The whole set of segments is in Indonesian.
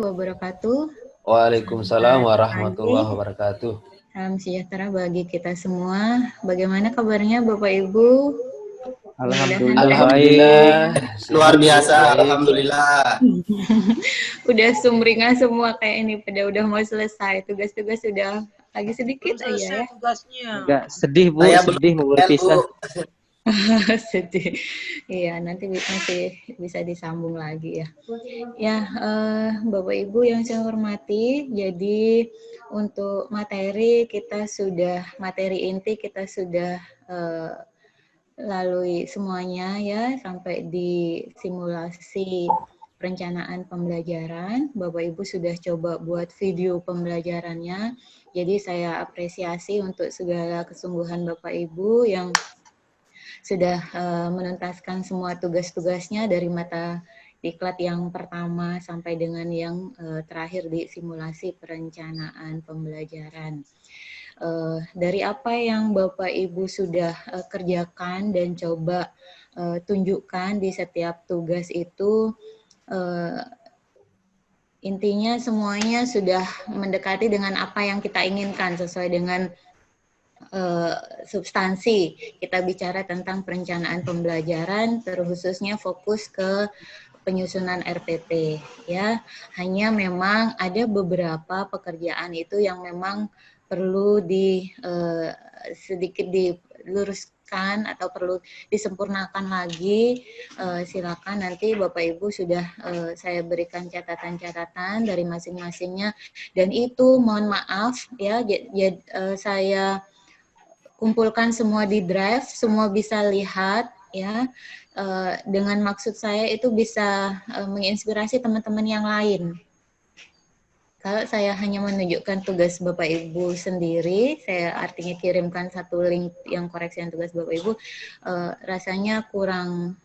wabarakatuh. Waalaikumsalam Selamat warahmatullahi pagi, wabarakatuh. salam sejahtera bagi kita semua. Bagaimana kabarnya Bapak Ibu? Mudah-mudahan Alhamdulillah sehat. Alhamdulillah, luar sehat Bu, biasa, baik. alhamdulillah. Udah sumringah semua kayak ini, udah mau selesai. Tugas-tugas sudah lagi sedikit Belum selesai aja ya. tugasnya. Enggak, sedih Bu, Saya sedih mau belum berpisah. Bu. Sedih. Iya, nanti masih bisa disambung lagi ya. Ya, Bapak Ibu yang saya hormati, jadi untuk materi inti kita sudah lalui semuanya ya, sampai di simulasi perencanaan pembelajaran. Bapak Ibu sudah coba buat video pembelajarannya. Jadi saya apresiasi untuk segala kesungguhan Bapak Ibu yang sudah menuntaskan semua tugas-tugasnya dari mata diklat yang pertama sampai dengan yang terakhir di simulasi perencanaan pembelajaran. Dari apa yang Bapak Ibu sudah kerjakan dan coba tunjukkan di setiap tugas itu, intinya semuanya sudah mendekati dengan apa yang kita inginkan sesuai dengan substansi. Kita bicara tentang perencanaan pembelajaran, terkhususnya fokus ke penyusunan RPP ya. Hanya memang ada beberapa pekerjaan itu yang memang perlu sedikit diluruskan atau perlu disempurnakan lagi. Silakan nanti Bapak Ibu sudah saya berikan catatan-catatan dari masing-masingnya, dan itu mohon maaf ya, saya kumpulkan semua di drive, semua bisa lihat ya. Dengan maksud saya itu bisa menginspirasi teman-teman yang lain. Kalau saya hanya menunjukkan tugas Bapak Ibu sendiri, saya artinya kirimkan satu link yang koreksian tugas Bapak Ibu, rasanya kurang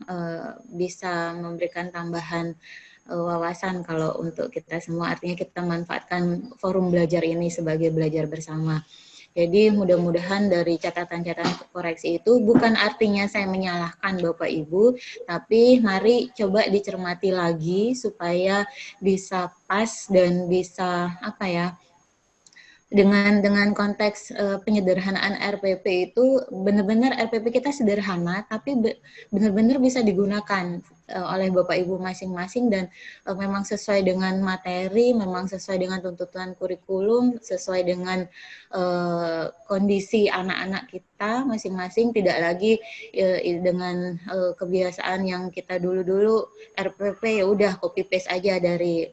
bisa memberikan tambahan wawasan kalau untuk kita semua. Artinya kita manfaatkan forum belajar ini sebagai belajar bersama. Jadi mudah-mudahan dari catatan-catatan koreksi itu bukan artinya saya menyalahkan Bapak Ibu, tapi mari coba dicermati lagi supaya bisa pas dan bisa dengan konteks penyederhanaan RPP itu benar-benar RPP kita sederhana tapi benar-benar bisa digunakan oleh Bapak Ibu masing-masing, dan memang sesuai dengan materi, memang sesuai dengan tuntutan kurikulum, sesuai dengan kondisi anak-anak kita masing-masing, tidak lagi dengan kebiasaan yang kita dulu-dulu RPP ya udah copy paste aja dari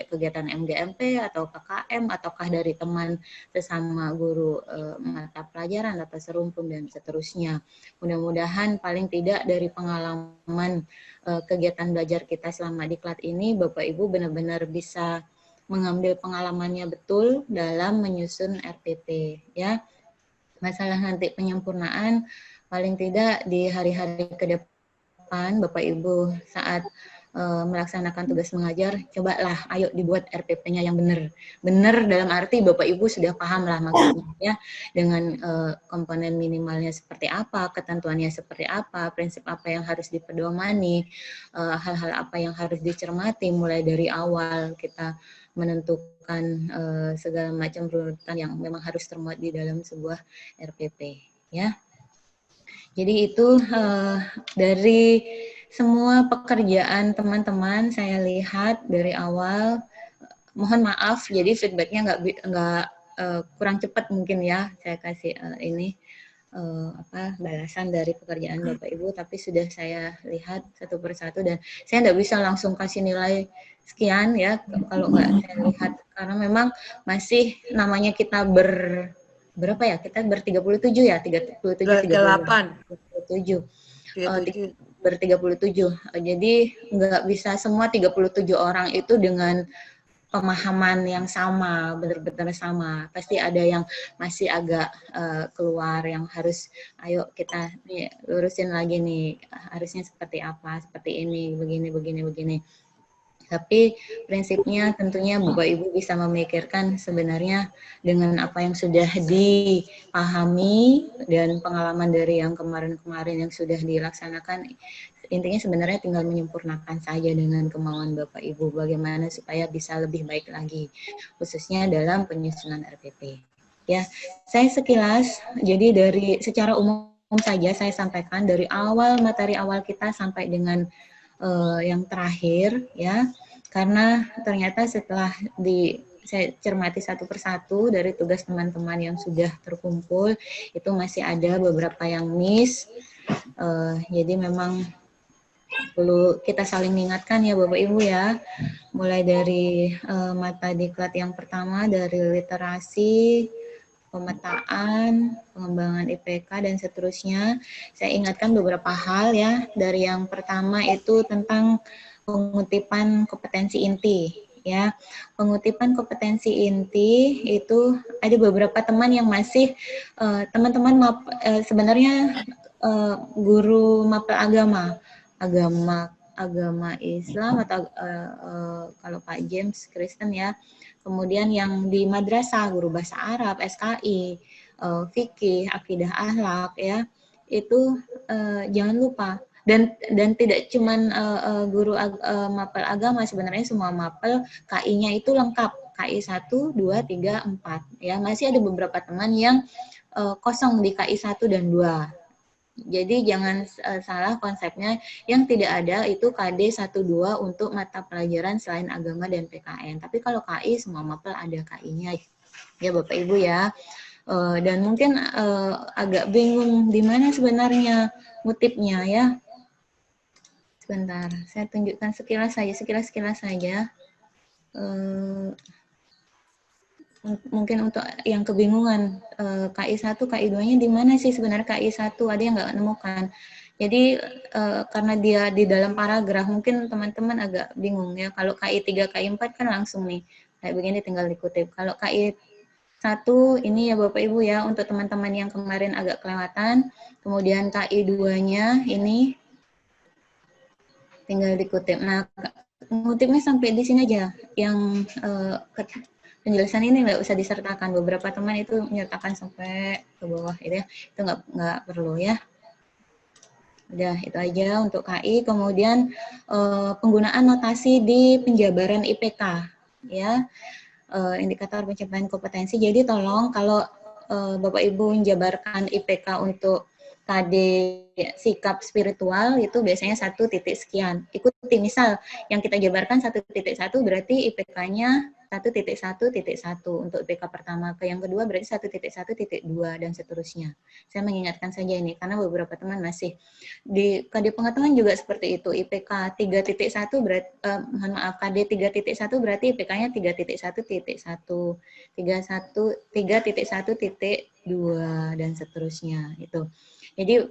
kegiatan MGMP atau KKM ataukah dari teman sesama guru mata pelajaran atau serumpun dan seterusnya. Mudah-mudahan paling tidak dari pengalaman kegiatan belajar kita selama diklat ini, Bapak Ibu benar-benar bisa mengambil pengalamannya betul dalam menyusun RPP ya. Masalah nanti penyempurnaan, paling tidak di hari-hari ke depan Bapak Ibu saat melaksanakan tugas mengajar, cobalah ayo dibuat RPP-nya yang benar. Benar dalam arti Bapak Ibu sudah paham lah maksudnya ya, dengan komponen minimalnya seperti apa, ketentuannya seperti apa, prinsip apa yang harus dipedomani, hal-hal apa yang harus dicermati mulai dari awal kita menentukan segala macam runutan yang memang harus termuat di dalam sebuah RPP ya. Jadi itu dari semua pekerjaan teman-teman saya lihat dari awal. Mohon maaf, jadi feedbacknya nggak kurang cepat mungkin ya. Saya kasih balasan dari pekerjaan Bapak Ibu, tapi sudah saya lihat satu persatu dan saya nggak bisa langsung kasih nilai sekian ya kalau nggak saya lihat, karena memang masih namanya kita berapa ya, kita ber-37 ya, 37 jadi nggak bisa semua 37 orang itu dengan pemahaman yang sama, benar-benar sama. Pasti ada yang masih agak keluar, yang harus, ayo kita nih, lurusin lagi nih, harusnya seperti apa, seperti ini, begini. Tapi prinsipnya tentunya Bapak Ibu bisa memikirkan sebenarnya dengan apa yang sudah dipahami dan pengalaman dari yang kemarin-kemarin yang sudah dilaksanakan, intinya sebenarnya tinggal menyempurnakan saja dengan kemauan Bapak Ibu bagaimana supaya bisa lebih baik lagi, khususnya dalam penyusunan RPP. Ya, saya sekilas, jadi dari secara umum saja saya sampaikan dari awal materi awal kita sampai dengan yang terakhir, ya, karena ternyata setelah saya cermati satu persatu dari tugas teman-teman yang sudah terkumpul, itu masih ada beberapa yang miss. Jadi memang perlu kita saling mengingatkan ya Bapak Ibu ya, mulai dari mata diklat yang pertama dari literasi, pemetaan, pengembangan IPK dan seterusnya. Saya ingatkan beberapa hal ya. Dari yang pertama itu tentang pengutipan kompetensi inti ya. Pengutipan kompetensi inti itu ada beberapa teman yang masih teman-teman sebenarnya guru mapel agama Islam atau kalau Pak James Kristen ya. Kemudian yang di madrasah guru bahasa Arab, SKI, fikih, akidah akhlak ya. Itu jangan lupa dan tidak cuman guru mapel agama, sebenarnya semua mapel KI-nya itu lengkap. KI 1, 2, 3, 4 ya. Masih ada beberapa teman yang kosong di KI 1 dan 2. Jadi jangan salah konsepnya, yang tidak ada itu KD 1-2 untuk mata pelajaran selain agama dan PKN. Tapi kalau KI semua mapel ada KI-nya ya Bapak Ibu ya. Dan mungkin agak bingung di mana sebenarnya motifnya ya. Sebentar, saya tunjukkan sekilas saja. Mungkin untuk yang kebingungan KI 1, KI 2-nya di mana sih sebenarnya KI 1, ada yang nggak menemukan. Jadi karena dia di dalam paragraf mungkin teman-teman agak bingung ya. Kalau KI 3, KI 4 kan langsung nih kayak begini tinggal dikutip. Kalau KI 1 ini ya Bapak Ibu ya, untuk teman-teman yang kemarin agak kelewatan. Kemudian KI 2-nya ini tinggal dikutip. Nah, ngutipnya sampai di sini aja. Yang penjelasan ini nggak usah disertakan. Beberapa teman itu menyertakan sampai ke bawah itu ya. Itu nggak perlu ya. Udah, itu aja untuk KI. Kemudian penggunaan notasi di penjabaran IPK ya. Indikator pencapaian kompetensi. Jadi tolong kalau Bapak Ibu menjabarkan IPK untuk KD sikap spiritual itu biasanya 1 titik sekian. Ikuti misal yang kita jabarkan 1,1 berarti IPK-nya 1,1,1 untuk IPK pertama, ke yang kedua berarti 1,1,2 dan seterusnya. Saya mengingatkan saja ini karena beberapa teman masih di KD pengetahuan juga seperti itu. IPK 3,1 berarti KD 3,1 berarti IPK-nya 3,1,1, 3,1,2 dan seterusnya itu. Jadi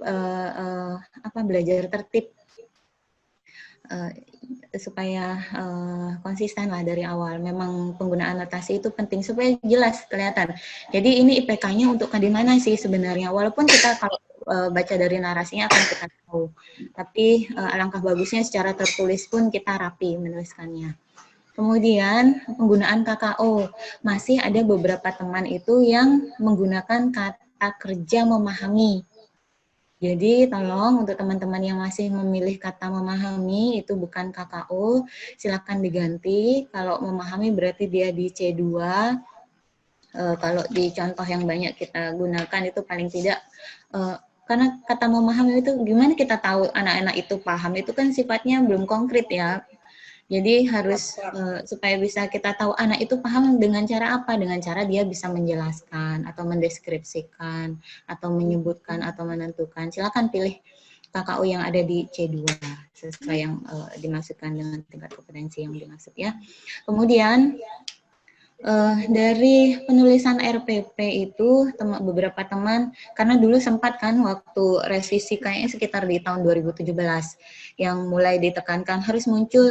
belajar tertib supaya konsisten lah dari awal. Memang penggunaan notasi itu penting supaya jelas kelihatan. Jadi ini IPK-nya untuk di mana sih sebenarnya? Walaupun kita kalau baca dari narasinya akan kita tahu. Tapi alangkah bagusnya secara tertulis pun kita rapi menuliskannya. Kemudian penggunaan KKO. Masih ada beberapa teman itu yang menggunakan kata kerja memahami. Jadi tolong untuk teman-teman yang masih memilih kata memahami itu bukan KKO, silakan diganti. Kalau memahami berarti dia di C2. Kalau di contoh yang banyak kita gunakan itu paling tidak karena kata memahami itu gimana kita tahu anak-anak itu paham, itu kan sifatnya belum konkret ya. Jadi harus supaya bisa kita tahu anak itu paham dengan cara apa? Dengan cara dia bisa menjelaskan atau mendeskripsikan atau menyebutkan atau menentukan. Silakan pilih KKU yang ada di C2 sesuai yang dimaksudkan dengan tingkat kompetensi yang dimaksud ya. Kemudian dari penulisan RPP itu beberapa teman, karena dulu sempat kan waktu revisi kayaknya sekitar di tahun 2017 yang mulai ditekankan harus muncul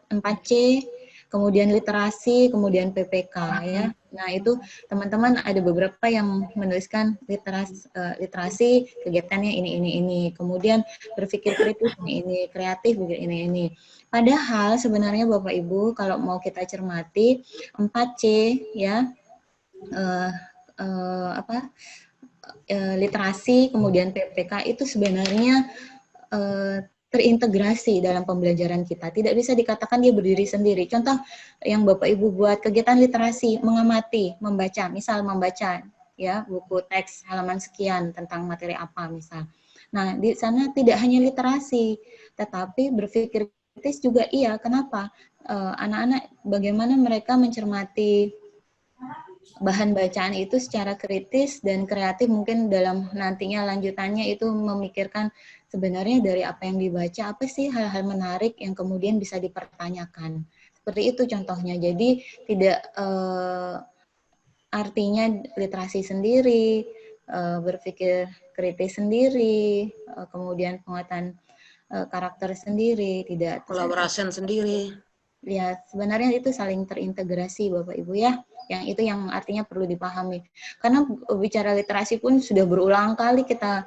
4C, kemudian literasi, kemudian PPK ya. Nah itu teman-teman ada beberapa yang menuliskan literasi kegiatannya ini, kemudian berpikir kritis ini, kreatif ini. Padahal sebenarnya Bapak Ibu kalau mau kita cermati 4C ya literasi kemudian PPK itu sebenarnya terintegrasi dalam pembelajaran kita. Tidak bisa dikatakan dia berdiri sendiri. Contoh yang Bapak Ibu buat kegiatan literasi, mengamati, membaca, misal membaca ya buku teks halaman sekian tentang materi apa misal. Nah, di sana tidak hanya literasi, tetapi berpikir kritis juga iya. Kenapa? Anak-anak bagaimana mereka mencermati bahan bacaan itu secara kritis dan kreatif, mungkin dalam nantinya lanjutannya itu memikirkan sebenarnya dari apa yang dibaca, apa sih hal-hal menarik yang kemudian bisa dipertanyakan. Seperti itu contohnya. Jadi tidak artinya literasi sendiri, berpikir kritis sendiri, kemudian penguatan karakter sendiri, tidak kolaborasi sendiri. Ya, sebenarnya itu saling terintegrasi Bapak Ibu ya. Yang itu yang artinya perlu dipahami. Karena bicara literasi pun sudah berulang kali kita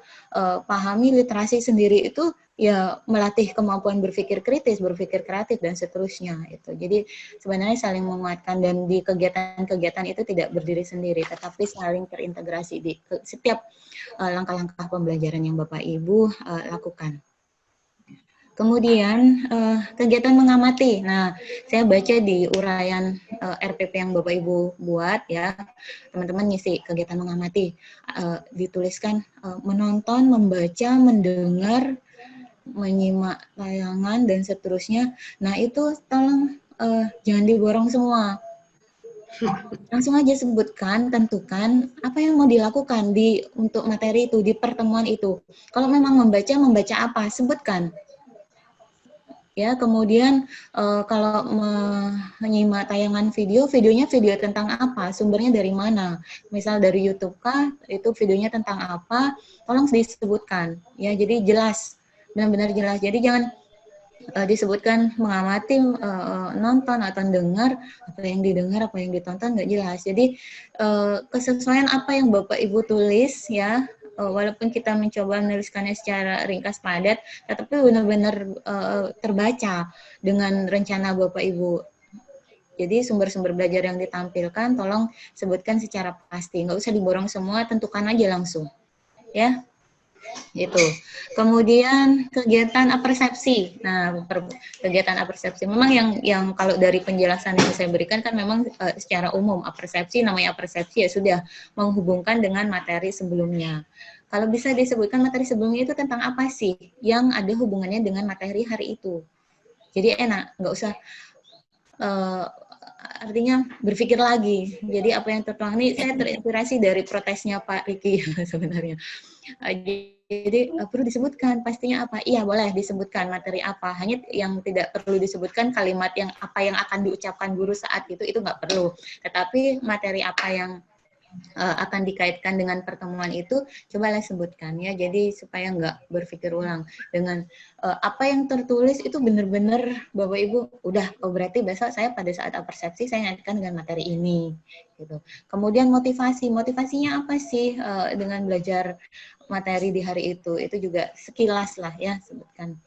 pahami literasi sendiri itu ya melatih kemampuan berpikir kritis, berpikir kreatif dan seterusnya itu. Jadi sebenarnya saling menguatkan dan di kegiatan-kegiatan itu tidak berdiri sendiri, tetapi saling terintegrasi di setiap langkah-langkah pembelajaran yang Bapak Ibu lakukan. Kemudian kegiatan mengamati. Nah, saya baca di uraian RPP yang Bapak Ibu buat ya, teman-teman ngisi kegiatan mengamati. Dituliskan menonton, membaca, mendengar, menyimak tayangan dan seterusnya. Nah, itu tolong jangan diborong semua. Langsung aja sebutkan, tentukan apa yang mau dilakukan untuk materi itu, di pertemuan itu. Kalau memang membaca apa? Sebutkan. Ya, kemudian kalau menyimak tayangan videonya video tentang apa, sumbernya dari mana? Misal dari YouTube kah, itu videonya tentang apa? Tolong disebutkan, ya. Jadi jelas, benar-benar jelas. Jadi jangan disebutkan mengamati, nonton atau dengar, apa yang didengar, apa yang ditonton nggak jelas. Jadi kesesuaian apa yang Bapak Ibu tulis, ya. Walaupun kita mencoba menuliskannya secara ringkas padat, tetapi benar-benar terbaca dengan rencana Bapak Ibu. Jadi sumber-sumber belajar yang ditampilkan, tolong sebutkan secara pasti. Nggak usah diborong semua, tentukan aja langsung. Ya, itu. Kemudian kegiatan apersepsi. Nah, kegiatan apersepsi memang yang kalau dari penjelasan yang saya berikan kan memang secara umum apersepsi, namanya apersepsi ya sudah menghubungkan dengan materi sebelumnya. Kalau bisa disebutkan materi sebelumnya itu tentang apa sih yang ada hubungannya dengan materi hari itu. Jadi enak, nggak usah artinya berpikir lagi. Jadi apa yang tertuang ini saya terinspirasi dari protesnya Pak Riki sebenarnya. Jadi perlu disebutkan pastinya apa? Iya boleh disebutkan materi apa. Hanya yang tidak perlu disebutkan kalimat yang apa yang akan diucapkan guru saat itu nggak perlu. Tetapi materi apa yang akan dikaitkan dengan pertemuan itu cobalah sebutkan ya. Jadi supaya nggak berpikir ulang dengan apa yang tertulis itu benar-benar Bapak Ibu udah berarti besok saya pada saat apersepsi saya ngaitkan dengan materi ini gitu. Kemudian motivasinya apa sih dengan belajar materi di hari itu juga sekilas lah ya sebutkan.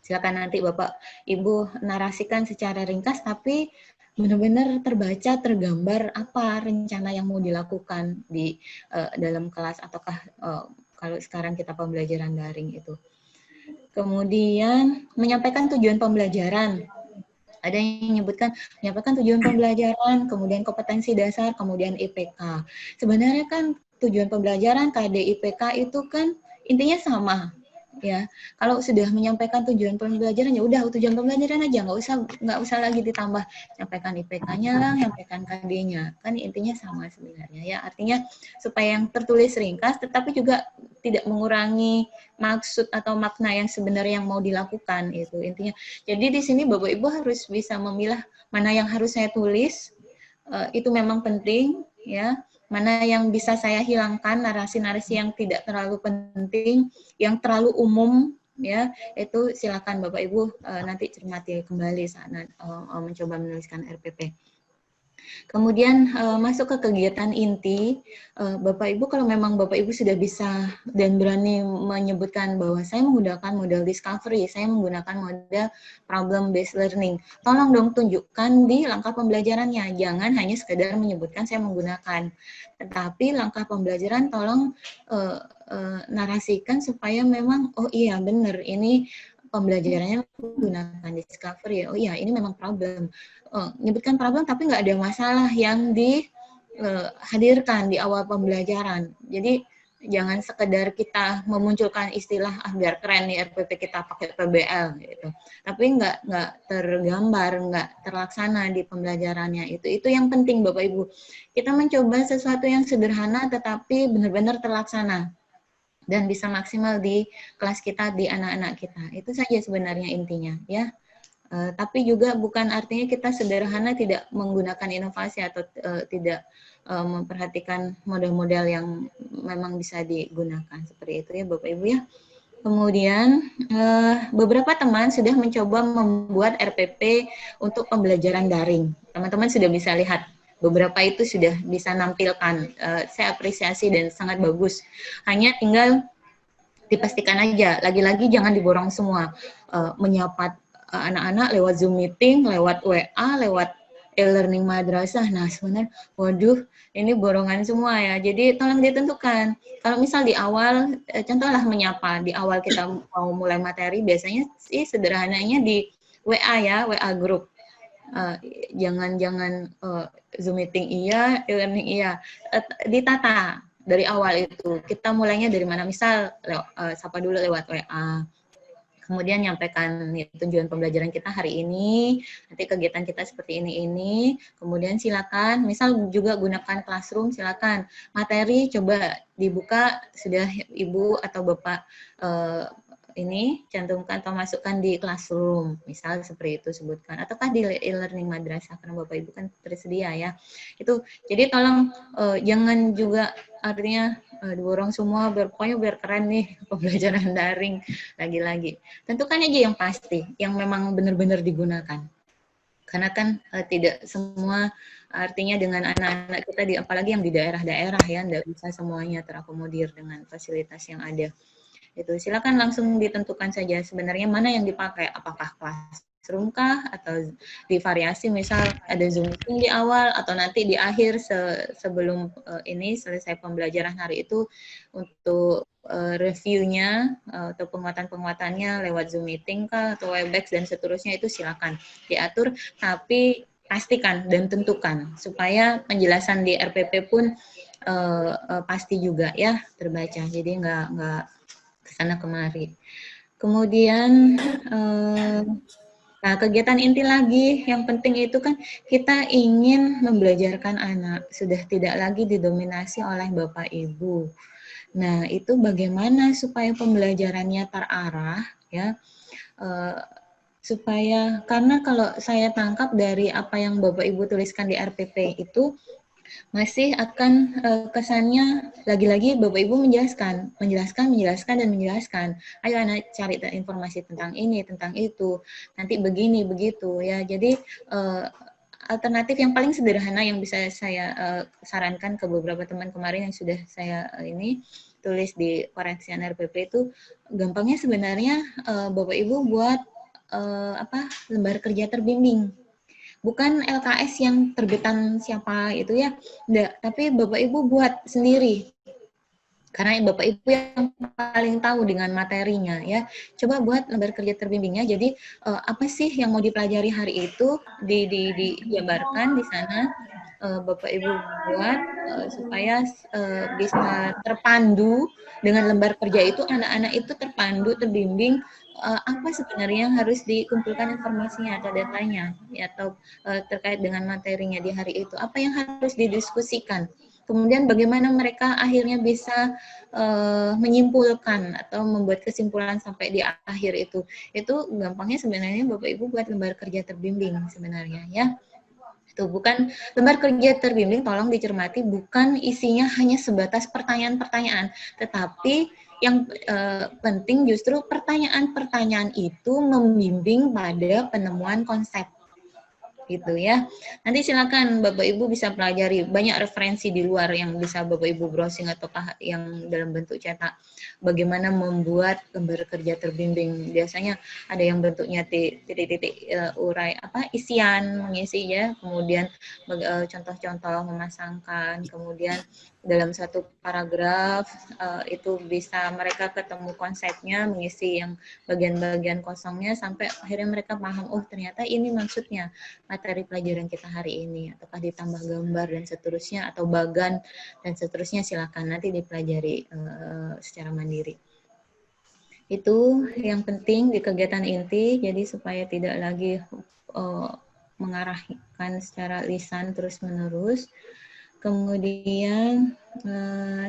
Silakan nanti Bapak Ibu narasikan secara ringkas tapi benar-benar terbaca, tergambar apa rencana yang mau dilakukan di dalam kelas ataukah kalau sekarang kita pembelajaran daring itu. Kemudian menyampaikan tujuan pembelajaran. Ada yang menyebutkan menyampaikan tujuan pembelajaran, kemudian kompetensi dasar, kemudian IPK. Sebenarnya kan tujuan pembelajaran KD IPK itu kan intinya sama. Ya, kalau sudah menyampaikan tujuan pembelajaran ya udah tujuan pembelajaran aja, nggak usah lagi ditambah nyampaikan IPK-nya lah, nyampaikan KD-nya, kan intinya sama sebenarnya ya. Artinya supaya yang tertulis ringkas, tetapi juga tidak mengurangi maksud atau makna yang sebenarnya yang mau dilakukan itu intinya. Jadi di sini Bapak Ibu harus bisa memilah mana yang harus saya tulis, itu memang penting ya. Mana yang bisa saya hilangkan, narasi-narasi yang tidak terlalu penting, yang terlalu umum, ya itu silakan Bapak Ibu nanti cermati kembali saat mencoba menuliskan RPP. Kemudian masuk ke kegiatan inti, Bapak Ibu kalau memang Bapak Ibu sudah bisa dan berani menyebutkan bahwa saya menggunakan model discovery, saya menggunakan model problem based learning, tolong dong tunjukkan di langkah pembelajarannya, jangan hanya sekedar menyebutkan saya menggunakan, tetapi langkah pembelajaran tolong narasikan supaya memang oh iya benar ini pembelajarannya menggunakan discovery. Oh iya, ini memang problem. Menyebutkan problem tapi nggak ada masalah yang dihadirkan di awal pembelajaran. Jadi jangan sekedar kita memunculkan istilah biar keren nih RPP kita pakai PBL gitu, tapi nggak tergambar, nggak terlaksana di pembelajarannya. Itu yang penting Bapak Ibu. Kita mencoba sesuatu yang sederhana tetapi benar-benar terlaksana dan bisa maksimal di kelas kita, di anak-anak kita. Itu saja sebenarnya intinya ya. Tapi juga bukan artinya kita sederhana tidak menggunakan inovasi atau tidak memperhatikan model-model yang memang bisa digunakan. Seperti itu ya Bapak Ibu ya. Kemudian beberapa teman sudah mencoba membuat RPP untuk pembelajaran daring. Teman-teman sudah bisa lihat beberapa itu sudah bisa nampilkan. Saya apresiasi dan sangat bagus. Hanya tinggal dipastikan aja, lagi-lagi jangan diborong semua. Menyapa anak-anak lewat Zoom meeting, lewat WA, lewat e-learning madrasah. Nah, sebenarnya, waduh, ini borongan semua ya. Jadi tolong ditentukan. Kalau misal di awal, contohlah menyapa, di awal kita mau mulai materi, biasanya sih sederhananya di WA ya, WA group. Jangan Zoom meeting iya, e-learning iya. Ditata dari awal itu. Kita mulainya dari mana? Misal, sapa dulu lewat WA. Kemudian nyampaikan tujuan pembelajaran kita hari ini, nanti kegiatan kita seperti ini. Kemudian silakan, misal juga gunakan Classroom, silakan materi coba dibuka, sudah Ibu atau Bapak ini cantumkan atau masukkan di Classroom, misal seperti itu sebutkan, ataukah di e-learning madrasah karena Bapak Ibu kan tersedia ya. Itu jadi tolong jangan juga artinya diborong semua pokoknya biar keren nih pembelajaran daring. Lagi-lagi tentukan aja yang pasti, yang memang benar-benar digunakan. Karena kan tidak semua, artinya dengan anak-anak kita, apalagi yang di daerah-daerah ya, tidak bisa semuanya terakomodir dengan fasilitas yang ada. Itu silakan langsung ditentukan saja sebenarnya mana yang dipakai, apakah Classroom kah atau divariasi, misal ada Zoom meeting di awal atau nanti di akhir sebelum ini selesai pembelajaran hari itu untuk reviewnya atau penguatan-penguatannya lewat Zoom meeting kah atau Webex dan seterusnya, itu silakan diatur, tapi pastikan dan tentukan supaya penjelasan di RPP pun pasti juga ya terbaca, jadi nggak kesana kemari. Kemudian nah, kegiatan inti lagi yang penting itu kan kita ingin membelajarkan anak, sudah tidak lagi didominasi oleh Bapak Ibu. Nah, itu bagaimana supaya pembelajarannya terarah ya, supaya, karena kalau saya tangkap dari apa yang Bapak Ibu tuliskan di RPP itu masih akan kesannya lagi-lagi Bapak Ibu menjelaskan, dan menjelaskan. Ayo anak cari informasi tentang ini, tentang itu, nanti begini, begitu ya. Jadi alternatif yang paling sederhana yang bisa saya sarankan ke beberapa teman kemarin yang sudah saya ini tulis di koreksian RPP itu, gampangnya sebenarnya Bapak Ibu buat lembar kerja terbimbing. Bukan LKS yang terbitan siapa itu ya, enggak, tapi Bapak Ibu buat sendiri. Karena Bapak Ibu yang paling tahu dengan materinya ya. Coba buat lembar kerja terbimbingnya. Jadi apa sih yang mau dipelajari hari itu dijabarkan di sana. Bapak Ibu buat supaya bisa terpandu dengan lembar kerja itu, anak-anak itu terpandu, terbimbing apa sebenarnya yang harus dikumpulkan informasinya atau datanya ya, atau terkait dengan materinya di hari itu, apa yang harus didiskusikan, kemudian bagaimana mereka akhirnya bisa menyimpulkan atau membuat kesimpulan sampai di akhir itu gampangnya sebenarnya Bapak Ibu buat lembar kerja terbimbing sebenarnya ya. Itu bukan lembar kerja terbimbing, tolong dicermati, bukan isinya hanya sebatas pertanyaan-pertanyaan, tetapi yang penting justru pertanyaan-pertanyaan itu membimbing pada penemuan konsep. Gitu ya. Nanti silakan Bapak Ibu bisa pelajari, banyak referensi di luar yang bisa Bapak Ibu browsing ataukah yang dalam bentuk cetak. Bagaimana membuat lembar kerja terbimbing. Biasanya ada yang bentuknya titik-titik urai isian mengisi ya, kemudian contoh-contoh memasangkan, kemudian dalam satu paragraf itu bisa mereka ketemu konsepnya, mengisi yang bagian-bagian kosongnya sampai akhirnya mereka paham, oh ternyata ini maksudnya materi pelajaran kita hari ini, ataukah ditambah gambar dan seterusnya atau bagan dan seterusnya, silakan nanti dipelajari secara mandiri. Itu yang penting di kegiatan inti, jadi supaya tidak lagi mengarahkan secara lisan terus-menerus. Kemudian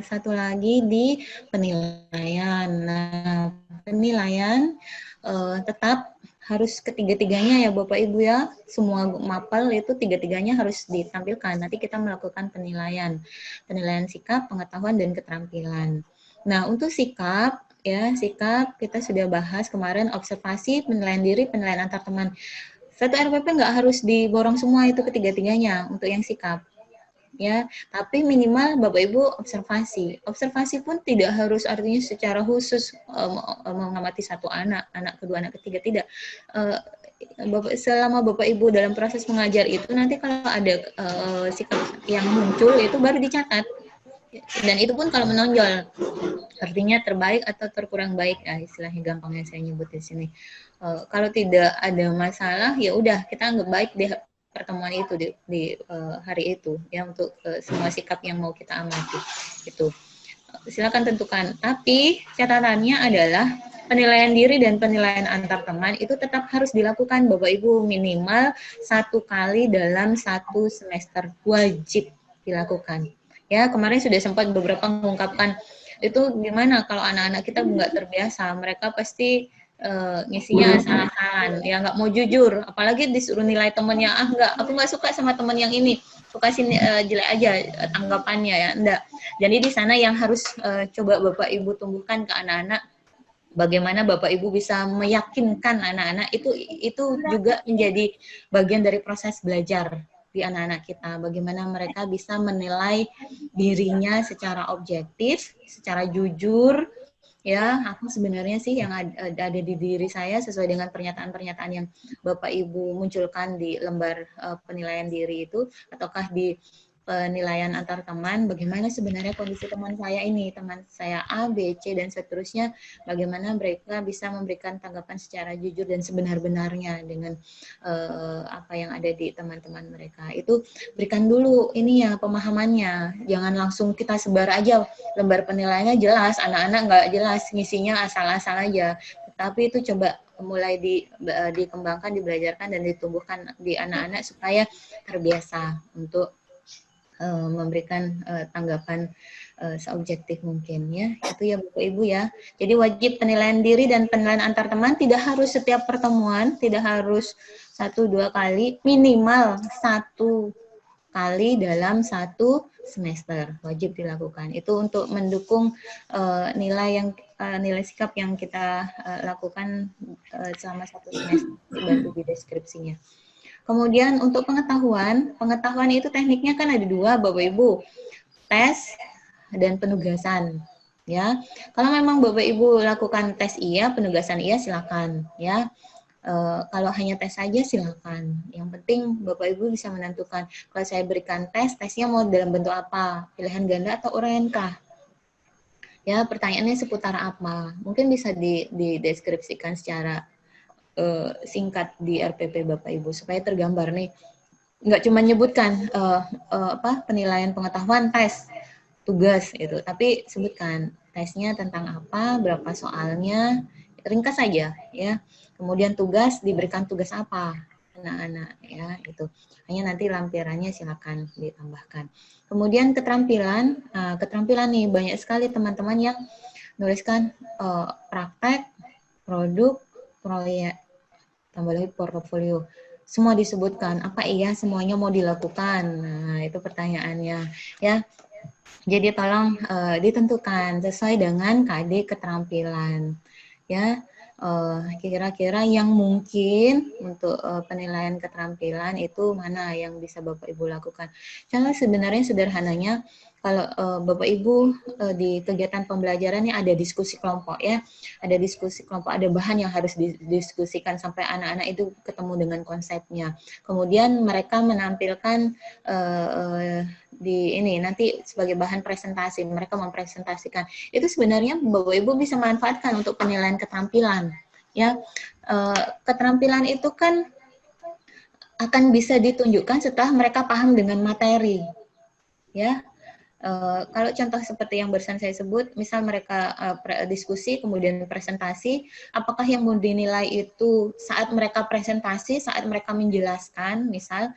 satu lagi di penilaian. Nah, penilaian tetap harus ketiga-tiganya ya Bapak Ibu ya. Semua mapel itu tiga-tiganya harus ditampilkan. Nanti kita melakukan penilaian. Penilaian sikap, pengetahuan, dan keterampilan. Nah, untuk sikap, ya sikap kita sudah bahas kemarin, observasi, penilaian diri, penilaian antar teman. Satu RPP nggak harus diborong semua itu ketiga-tiganya untuk yang sikap. Ya, tapi minimal Bapak Ibu observasi. Observasi pun tidak harus artinya secara khusus mengamati satu anak kedua, anak ketiga, tidak. Selama Bapak Ibu dalam proses mengajar itu nanti kalau ada sikap yang muncul itu baru dicatat. Dan itu pun kalau menonjol, artinya terbaik atau terkurang baik, ya istilahnya gampangnya saya nyebut di sini. Kalau tidak ada masalah, ya udah kita anggap baik deh pertemuan itu di hari itu, ya untuk semua sikap yang mau kita amati. Itu silakan tentukan. Tapi catatannya adalah penilaian diri dan penilaian antar teman itu tetap harus dilakukan Bapak Ibu minimal 1 kali dalam 1 semester, wajib dilakukan. Ya, kemarin sudah sempat beberapa mengungkapkan itu gimana kalau anak-anak kita nggak terbiasa, mereka pasti ngisinya asal-asalan, ya nggak mau jujur, apalagi disuruh nilai temennya, nggak, aku nggak suka sama temen yang ini, suka sini jelek aja tanggapannya ya, enggak. Jadi di sana yang harus coba Bapak Ibu tumbuhkan ke anak-anak, bagaimana Bapak Ibu bisa meyakinkan anak-anak, itu juga menjadi bagian dari proses belajar di anak-anak kita, bagaimana mereka bisa menilai dirinya secara objektif, secara jujur. Ya, aku sebenarnya sih yang ada di diri saya sesuai dengan pernyataan-pernyataan yang Bapak Ibu munculkan di lembar penilaian diri itu, ataukah di penilaian antar teman, bagaimana sebenarnya kondisi teman saya ini, teman saya A, B, C, dan seterusnya, bagaimana mereka bisa memberikan tanggapan secara jujur dan sebenar-benarnya dengan apa yang ada di teman-teman mereka. Itu berikan dulu ini ya pemahamannya, jangan langsung kita sebar aja lembar penilaiannya jelas, anak-anak nggak jelas, ngisinya asal-asal aja. Tapi itu coba mulai dikembangkan, dibelajarkan, dan ditumbuhkan di anak-anak supaya terbiasa untuk memberikan tanggapan seobjektif mungkin ya. Itu ya Bapak Ibu ya. Jadi wajib penilaian diri dan penilaian antar teman tidak harus setiap pertemuan, tidak harus 1-2 kali, minimal 1 kali dalam 1 semester wajib dilakukan. Itu untuk mendukung nilai sikap yang kita lakukan selama 1 semester, dibantu di deskripsinya. Kemudian untuk pengetahuan itu tekniknya kan ada 2 Bapak Ibu, tes dan penugasan. Ya, kalau memang Bapak Ibu lakukan tes iya, penugasan iya, silakan. Ya, kalau hanya tes saja silakan. Yang penting Bapak Ibu bisa menentukan. Kalau saya berikan tes, tesnya mau dalam bentuk apa? Pilihan ganda atau uraian kah? Ya, pertanyaannya seputar apa? Mungkin bisa dideskripsikan secara singkat di RPP Bapak Ibu supaya tergambar nih, nggak cuma nyebutkan penilaian pengetahuan, tes, tugas itu, tapi sebutkan tesnya tentang apa, berapa soalnya, ringkas saja ya. Kemudian tugas, diberikan tugas apa anak-anak ya, itu hanya nanti lampirannya silakan ditambahkan. Kemudian keterampilan, keterampilan nih banyak sekali teman-teman yang nuliskan praktek, produk, proyek, tambah lagi portofolio. Semua disebutkan, apa iya semuanya mau dilakukan? Nah, itu pertanyaannya. Ya, jadi tolong ditentukan sesuai dengan KD keterampilan. Ya, kira-kira yang mungkin untuk penilaian keterampilan itu mana yang bisa Bapak Ibu lakukan. Contoh sebenarnya sederhananya, kalau Bapak Ibu di kegiatan pembelajarannya ada diskusi kelompok ya, ada diskusi kelompok, ada bahan yang harus didiskusikan sampai anak-anak itu ketemu dengan konsepnya. Kemudian mereka menampilkan di ini nanti sebagai bahan presentasi, mereka mempresentasikan. Itu sebenarnya Bapak Ibu bisa manfaatkan untuk penilaian keterampilan. Ya, keterampilan itu kan akan bisa ditunjukkan setelah mereka paham dengan materi. Ya, kalau contoh seperti yang barusan saya sebut, misal mereka diskusi, kemudian presentasi, apakah yang mau dinilai itu saat mereka presentasi, saat mereka menjelaskan, misal,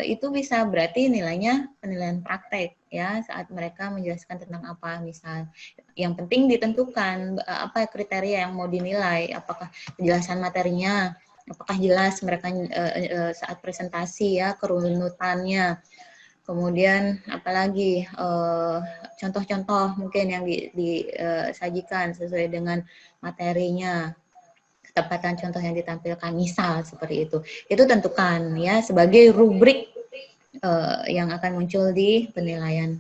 itu bisa berarti nilainya penilaian praktek, ya, saat mereka menjelaskan tentang apa, misal. Yang penting ditentukan apa kriteria yang mau dinilai, apakah penjelasan materinya, apakah jelas mereka saat presentasi, ya, kerunutannya. Kemudian apalagi contoh-contoh mungkin yang disajikan sesuai dengan materinya, ketepatan contoh yang ditampilkan, misal seperti itu. Itu tentukan ya sebagai rubrik yang akan muncul di penilaian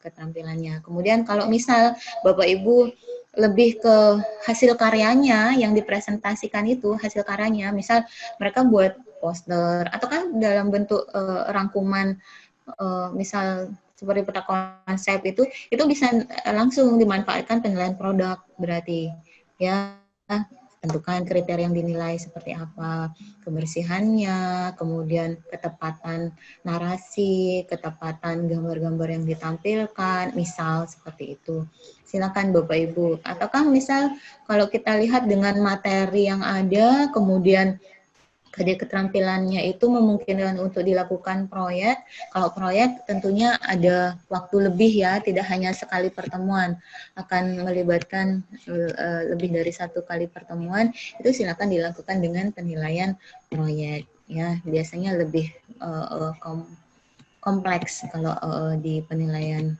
keterampilannya. Kemudian kalau misal Bapak Ibu lebih ke hasil karyanya yang dipresentasikan itu, hasil karyanya, misal mereka buat poster atau kan dalam bentuk rangkuman misal seperti peta konsep itu bisa langsung dimanfaatkan penilaian produk berarti ya, tentukan kriteria yang dinilai seperti apa, kebersihannya, kemudian ketepatan narasi, ketepatan gambar-gambar yang ditampilkan, misal seperti itu. Silakan Bapak Ibu. Ataukah misal kalau kita lihat dengan materi yang ada, kemudian keterampilannya itu memungkinkan untuk dilakukan proyek. Kalau proyek tentunya ada waktu lebih ya, tidak hanya sekali pertemuan, akan melibatkan lebih dari satu kali pertemuan. Itu silakan dilakukan dengan penilaian proyek ya. Biasanya lebih kompleks kalau di penilaian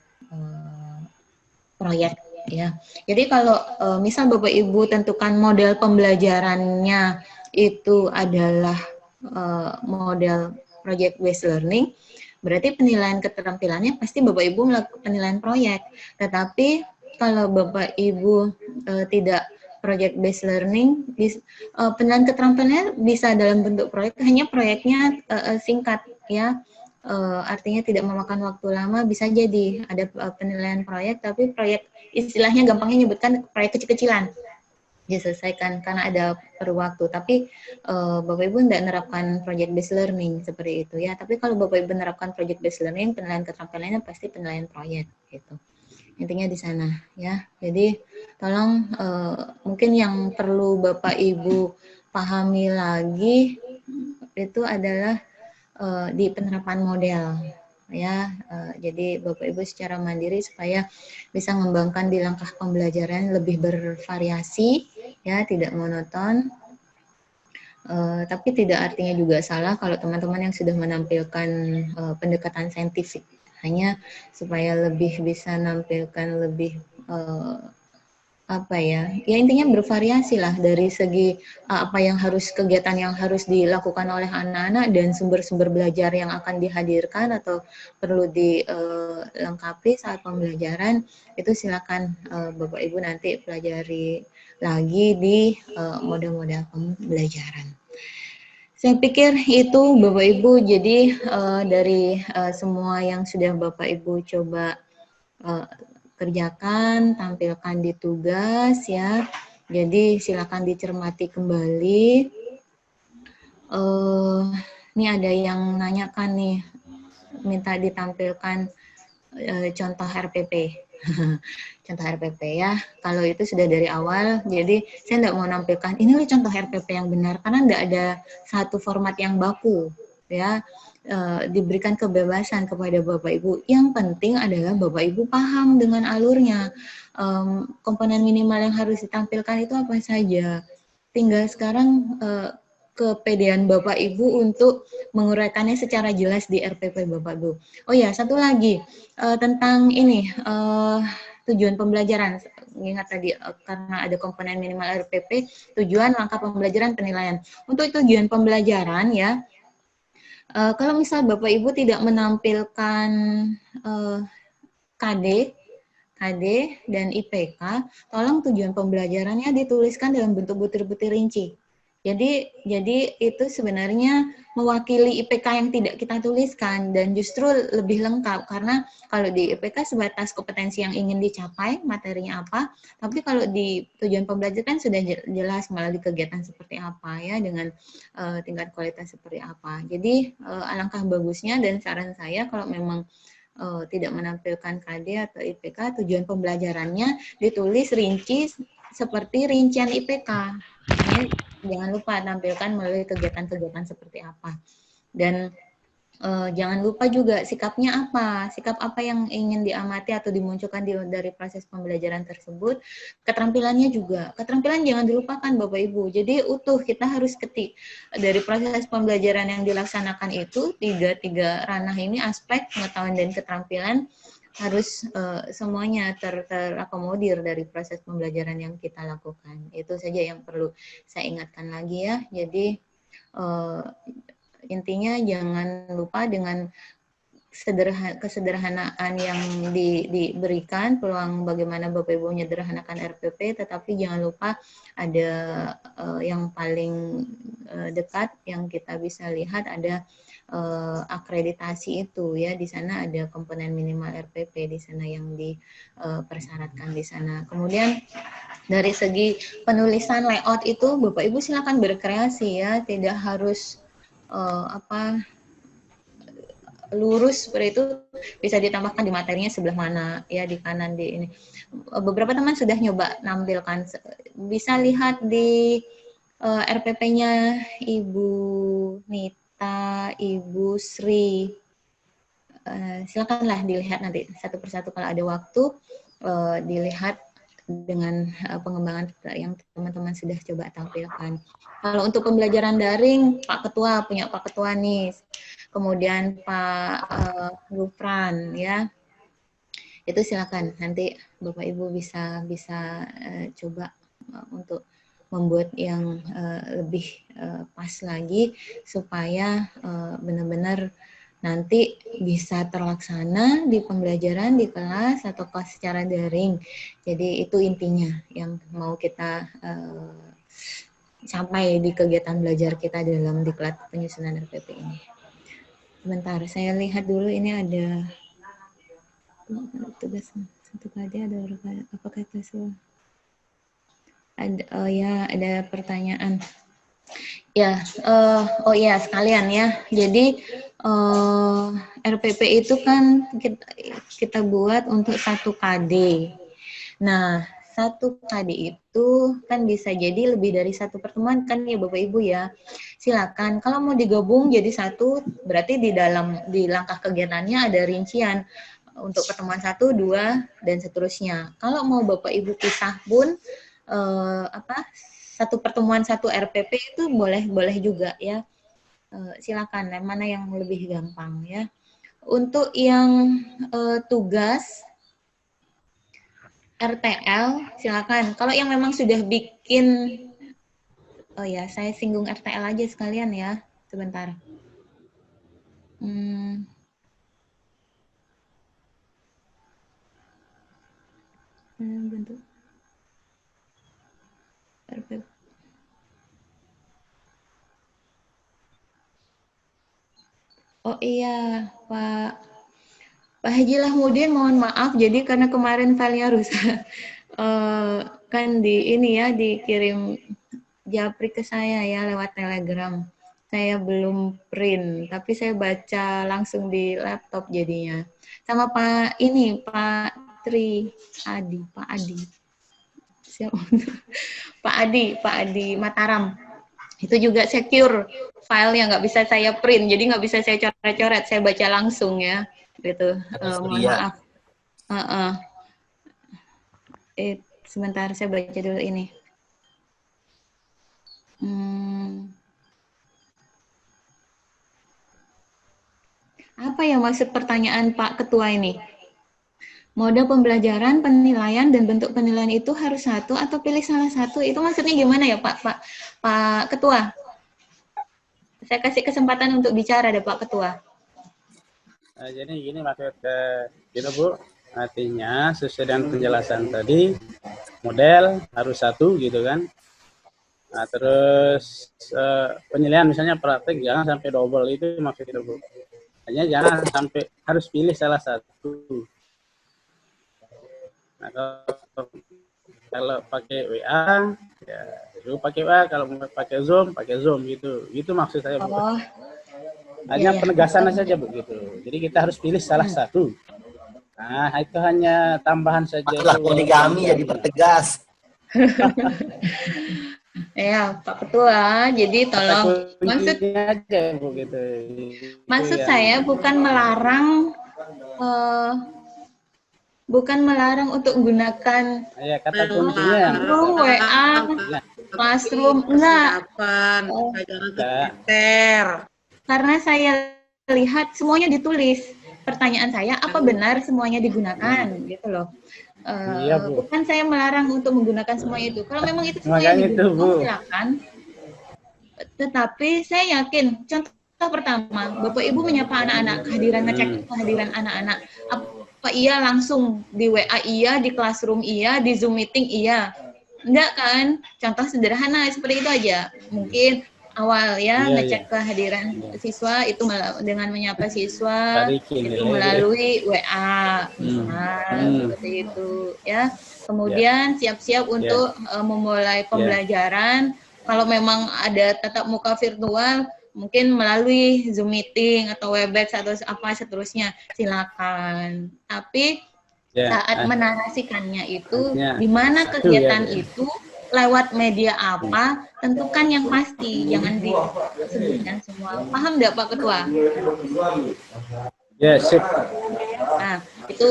proyek ya. Jadi kalau misal Bapak Ibu tentukan model pembelajarannya itu adalah model project based learning, berarti penilaian keterampilannya pasti Bapak Ibu melakukan penilaian proyek. Tetapi kalau Bapak Ibu tidak project based learning, penilaian keterampilannya bisa dalam bentuk proyek, hanya proyeknya singkat ya. Artinya tidak memakan waktu lama, bisa jadi ada penilaian proyek, tapi proyek istilahnya gampangnya nyebutkan proyek kecil-kecilan diselesaikan karena ada perlu waktu. Tapi Bapak Ibu tidak menerapkan project based learning seperti itu ya. Tapi kalau Bapak Ibu menerapkan project based learning, penilaian keterampilannya pasti penilaian proyek gitu. Intinya di sana ya. Jadi tolong mungkin yang perlu Bapak Ibu pahami lagi itu adalah di penerapan model ya. Jadi Bapak Ibu secara mandiri supaya bisa mengembangkan di langkah pembelajaran lebih bervariasi ya, tidak monoton. Tapi tidak artinya juga salah kalau teman-teman yang sudah menampilkan pendekatan saintifik, hanya supaya lebih bisa menampilkan lebih apa ya intinya bervariasi lah dari segi apa yang harus kegiatan yang harus dilakukan oleh anak-anak dan sumber-sumber belajar yang akan dihadirkan atau perlu dilengkapi saat pembelajaran. Itu silakan Bapak Ibu nanti pelajari lagi di model-model pembelajaran. Saya pikir itu Bapak Ibu. Jadi dari semua yang sudah Bapak Ibu coba kerjakan, tampilkan di tugas ya. Jadi silakan dicermati kembali. Ini ada yang nanyakan nih, minta ditampilkan contoh RPP. Contoh RPP ya. Kalau itu sudah dari awal, jadi saya tidak mau nampilkan ini loh contoh RPP yang benar karena tidak ada satu format yang baku ya. Diberikan kebebasan kepada Bapak Ibu. Yang penting adalah Bapak Ibu paham dengan alurnya. Komponen minimal yang harus ditampilkan itu apa saja. Tinggal sekarang kepedean Bapak Ibu untuk menguraikannya secara jelas di RPP Bapak Ibu. Oh ya, satu lagi tentang ini tujuan pembelajaran. Ingat tadi karena ada komponen minimal RPP, tujuan, langkah pembelajaran, penilaian. Untuk tujuan pembelajaran ya, kalau misal Bapak Ibu tidak menampilkan KD, dan IPK, tolong tujuan pembelajarannya dituliskan dalam bentuk butir-butir rinci. Jadi itu sebenarnya mewakili IPK yang tidak kita tuliskan dan justru lebih lengkap karena kalau di IPK sebatas kompetensi yang ingin dicapai, materinya apa, tapi kalau di tujuan pembelajaran sudah jelas melalui kegiatan seperti apa ya dengan tingkat kualitas seperti apa. Jadi alangkah bagusnya dan saran saya kalau memang tidak menampilkan KD atau IPK, tujuan pembelajarannya ditulis rinci seperti rincian IPK. Ini jangan lupa tampilkan melalui kegiatan-kegiatan seperti apa. Dan jangan lupa juga sikapnya apa, sikap apa yang ingin diamati atau dimunculkan dari proses pembelajaran tersebut. Keterampilannya juga, keterampilan jangan dilupakan Bapak Ibu. Jadi utuh kita harus ketik dari proses pembelajaran yang dilaksanakan itu tiga ranah ini, aspek pengetahuan dan keterampilan harus semuanya terakomodir dari proses pembelajaran yang kita lakukan. Itu saja yang perlu saya ingatkan lagi ya. Jadi intinya jangan lupa dengan kesederhanaan yang diberikan, peluang bagaimana Bapak Ibu menyederhanakan RPP, tetapi jangan lupa ada yang paling dekat yang kita bisa lihat ada akreditasi itu ya, di sana ada komponen minimal RPP di sana yang dipersyaratkan di sana. Kemudian dari segi penulisan layout itu Bapak Ibu silakan berkreasi ya, tidak harus lurus seperti itu, bisa ditambahkan di materinya sebelah mana ya, di kanan di ini. Beberapa teman sudah nyoba nampilkan, bisa lihat di RPP-nya Ibu Nita, Ibu Sri. Silakanlah dilihat nanti satu persatu kalau ada waktu, dilihat dengan pengembangan yang teman-teman sudah coba tampilkan. Kalau untuk pembelajaran daring, Pak Ketua punya Pak Ketua nih, kemudian Pak Gufran ya, itu silakan nanti Bapak Ibu bisa coba untuk membuat yang lebih pas lagi supaya benar-benar nanti bisa terlaksana di pembelajaran di kelas atau kelas secara daring. Jadi itu intinya yang mau kita sampai di kegiatan belajar kita dalam diklat penyusunan RPP ini. Sebentar, saya lihat dulu ini ada tugas satu KD, ada apakah tes ada, ya ada pertanyaan. Ya, oh ya sekalian ya. Jadi RPP itu kan kita buat untuk 1 KD. Nah, 1 KD itu kan bisa jadi lebih dari 1 pertemuan kan ya Bapak Ibu ya. Silakan kalau mau digabung jadi 1, berarti di langkah kegiatannya ada rincian untuk pertemuan 1, 2 dan seterusnya. Kalau mau Bapak Ibu pisah pun 1 pertemuan 1 RPP itu boleh juga ya. Silakan mana yang lebih gampang ya. Untuk yang tugas RTL silakan. Kalau yang memang sudah bikin, oh ya saya singgung RTL aja sekalian ya, sebentar. Bentuk RPP. Oh iya Pak Haji Lahmudin, mohon maaf, jadi karena kemarin filenya rusak, kan dikirim japri ke saya ya lewat Telegram. Saya belum print, tapi saya baca langsung di laptop jadinya. Sama Pak Tri Adi, Pak Adi. Siapa? Pak Adi Mataram. Itu juga secure filenya, nggak bisa saya print, jadi nggak bisa saya coret-coret, saya baca langsung ya. Gitu. Mohon maaf. Sebentar saya baca dulu ini. Apa ya maksud pertanyaan Pak Ketua ini? Mode pembelajaran, penilaian, dan bentuk penilaian itu harus satu atau pilih salah satu? Itu maksudnya gimana ya Pak Ketua? Saya kasih kesempatan untuk bicara deh Pak Ketua. Jadi gini maksud gini Bu, Artinya sesuai dengan penjelasan tadi, model harus satu gitu kan. Nah, terus penilaian misalnya praktek jangan sampai double, itu maksudnya Bu. Hanya jangan sampai harus pilih salah satu. Nah, kalau pakai WA ya lu pakai WA, kalau mau pakai Zoom gitu. Itu maksud saya Bu. Oh, Hanya ya, penegasan saja begitu. Jadi kita harus pilih salah satu. Nah, itu hanya tambahan saja Maksudlah itu walaupun poligami jadi pertegas. ya Pak Ketua. Jadi kata tolong kuncinya aja Bu gitu. Itu maksud yang saya eh, bukan melarang untuk menggunakan ya kata kuncinya yang Zoom, WA, Classroom, enggak. Karena saya lihat semuanya ditulis. Pertanyaan saya, apa benar semuanya digunakan? Gitu loh. Iya Bu. Bukan saya melarang untuk menggunakan semua itu. Kalau memang itu semuanya Makanya itu digunakan, Bu. silakan. Tetapi saya yakin, contoh pertama, Bapak Ibu menyapa anak-anak, ngecek kehadiran anak-anak. Apa iya langsung di WA iya, di Classroom iya, di Zoom meeting iya? Enggak kan? Contoh sederhana seperti itu aja. Mungkin awal ya ngecek kehadiran siswa itu dengan menyapa siswa itu melalui WA misal seperti itu ya. Kemudian siap-siap untuk memulai pembelajaran. Kalau memang ada tatap muka virtual mungkin melalui Zoom meeting atau Webex atau apa seterusnya silakan. Tapi saat menarasikannya itu di mana kegiatan itu lewat media apa, tentukan yang pasti, jangan disebutkan semua. Paham enggak Pak Ketua? Ya, sip. Nah, itu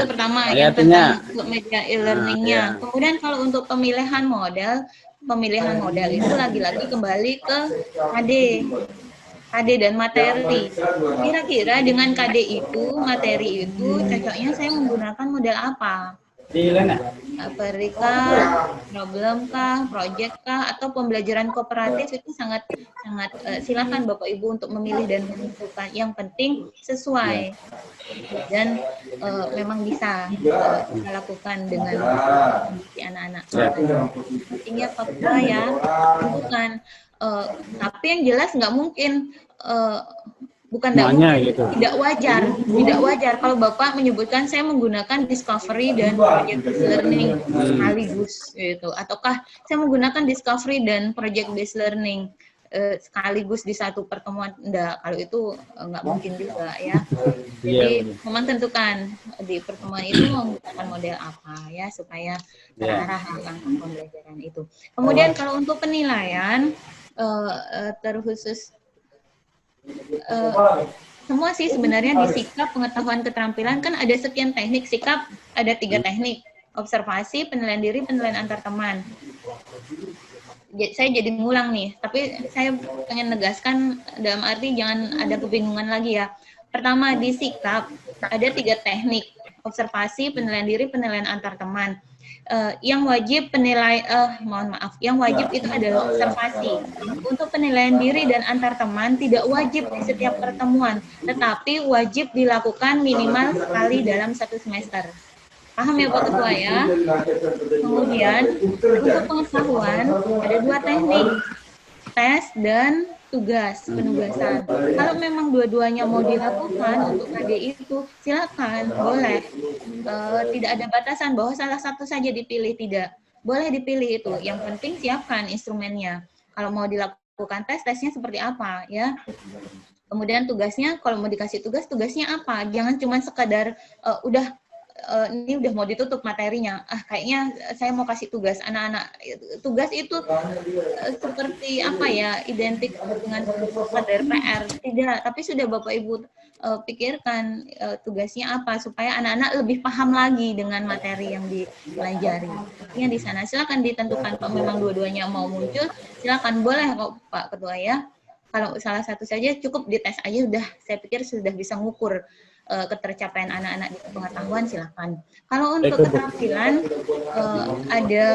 pertama yang tentang media e-learningnya. Kemudian kalau untuk pemilihan model itu lagi-lagi kembali ke KD dan materi. Kira-kira dengan KD itu, materi itu, cocoknya saya menggunakan model apa? Materi kah, problem kah, project kah, atau pembelajaran kooperatif itu sangat silakan Bapak Ibu untuk memilih dan menentukan. Yang penting sesuai dan memang bisa kita lakukan dengan kondisi anak-anak. Pentingnya Papua ya, tentukan. Tapi yang jelas nggak mungkin tidak wajar kalau Bapak menyebutkan saya menggunakan discovery dan project based learning sekaligus gitu, ataukah saya menggunakan discovery dan project based learning sekaligus di satu pertemuan. Enggak, kalau itu nggak mungkin juga ya. Jadi memang tentukan di pertemuan itu menggunakan model apa ya supaya terarah langkah pembelajaran itu. Kemudian kalau untuk penilaian terkhusus semua sih sebenarnya di sikap, pengetahuan, keterampilan kan ada sekian teknik sikap, ada 3 teknik: observasi, penilaian diri, penilaian antar teman. Saya jadi ngulang nih, tapi saya pengen negaskan dalam arti jangan ada kebingungan lagi ya. Pertama di sikap ada 3 teknik: observasi, penilaian diri, penilaian antar teman. Yang wajib yang wajib itu adalah observasi. Untuk penilaian diri dan antar teman tidak wajib di setiap pertemuan, tetapi wajib dilakukan minimal sekali dalam 1 semester. Paham ya Pak Ketua ya? Kemudian untuk pengetahuan ada 2 teknik, tes dan penugasan. Kalau memang dua-duanya mau dilakukan untuk KD itu, silakan, boleh. Tidak ada batasan bahwa salah satu saja dipilih, tidak. Boleh dipilih itu. Yang penting siapkan instrumennya. Kalau mau dilakukan tesnya seperti apa ya. Kemudian tugasnya, kalau mau dikasih tugasnya apa? Jangan cuma sekadar ini udah mau ditutup materinya, kayaknya saya mau kasih tugas anak-anak. Tugas itu seperti apa ya, identik dengan sekadar PR, tidak, tapi sudah Bapak Ibu pikirkan tugasnya apa supaya anak-anak lebih paham lagi dengan materi yang dipelajari. Artinya di sana silakan ditentukan, kalau memang dua-duanya mau muncul, silakan, boleh kok Pak Ketua ya. Kalau salah satu saja cukup dites aja sudah, saya pikir sudah bisa mengukur ketercapaian anak-anak di pengetahuan, silakan. Kalau untuk keterampilan ada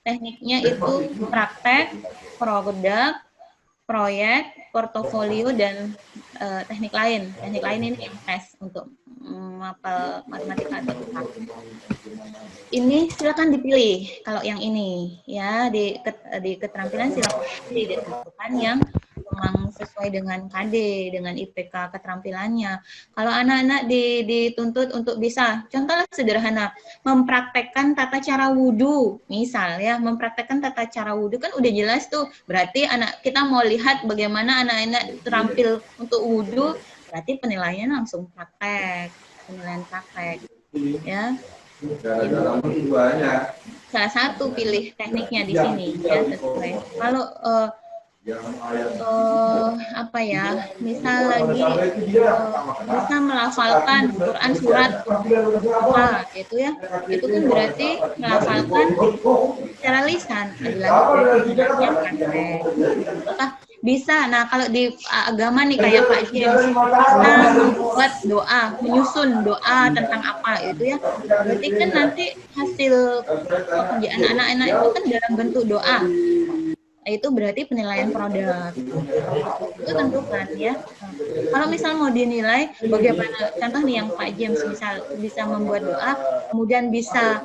tekniknya itu praktek, produk, proyek, portofolio dan teknik lain. Teknik lain ini yang tes untuk mapel matematika atau IPA. Ini silakan dipilih. Kalau yang ini ya di keterampilan silakan dipilih, ditentukan yang memang sesuai dengan KD, dengan IPK keterampilannya. Kalau anak-anak dituntut untuk bisa, contohnya sederhana, mempraktekkan tata cara wudhu, misal ya, mempraktekkan tata cara wudhu kan udah jelas tuh, berarti anak kita mau lihat bagaimana anak-anak terampil untuk wudhu, berarti penilaian langsung praktek, penilaian praktek, ya. Salah satu pilih tekniknya di sini ya sesuai. Kalau apa ya, misal lagi bisa melafalkan Quran surat apa itu ya, itu kan berarti melafalkan secara lisan, lagi berarti praktek. Apakah bisa? Nah, kalau di agama nih kayak Pak James bisa membuat doa, menyusun doa tentang apa itu ya. Berarti kan nanti hasil pekerjaan anak-anak itu kan dalam bentuk doa. Itu berarti penilaian produk. Itu tentukan ya. Kalau misal mau dinilai bagaimana, contoh nih yang Pak James misal bisa membuat doa, kemudian bisa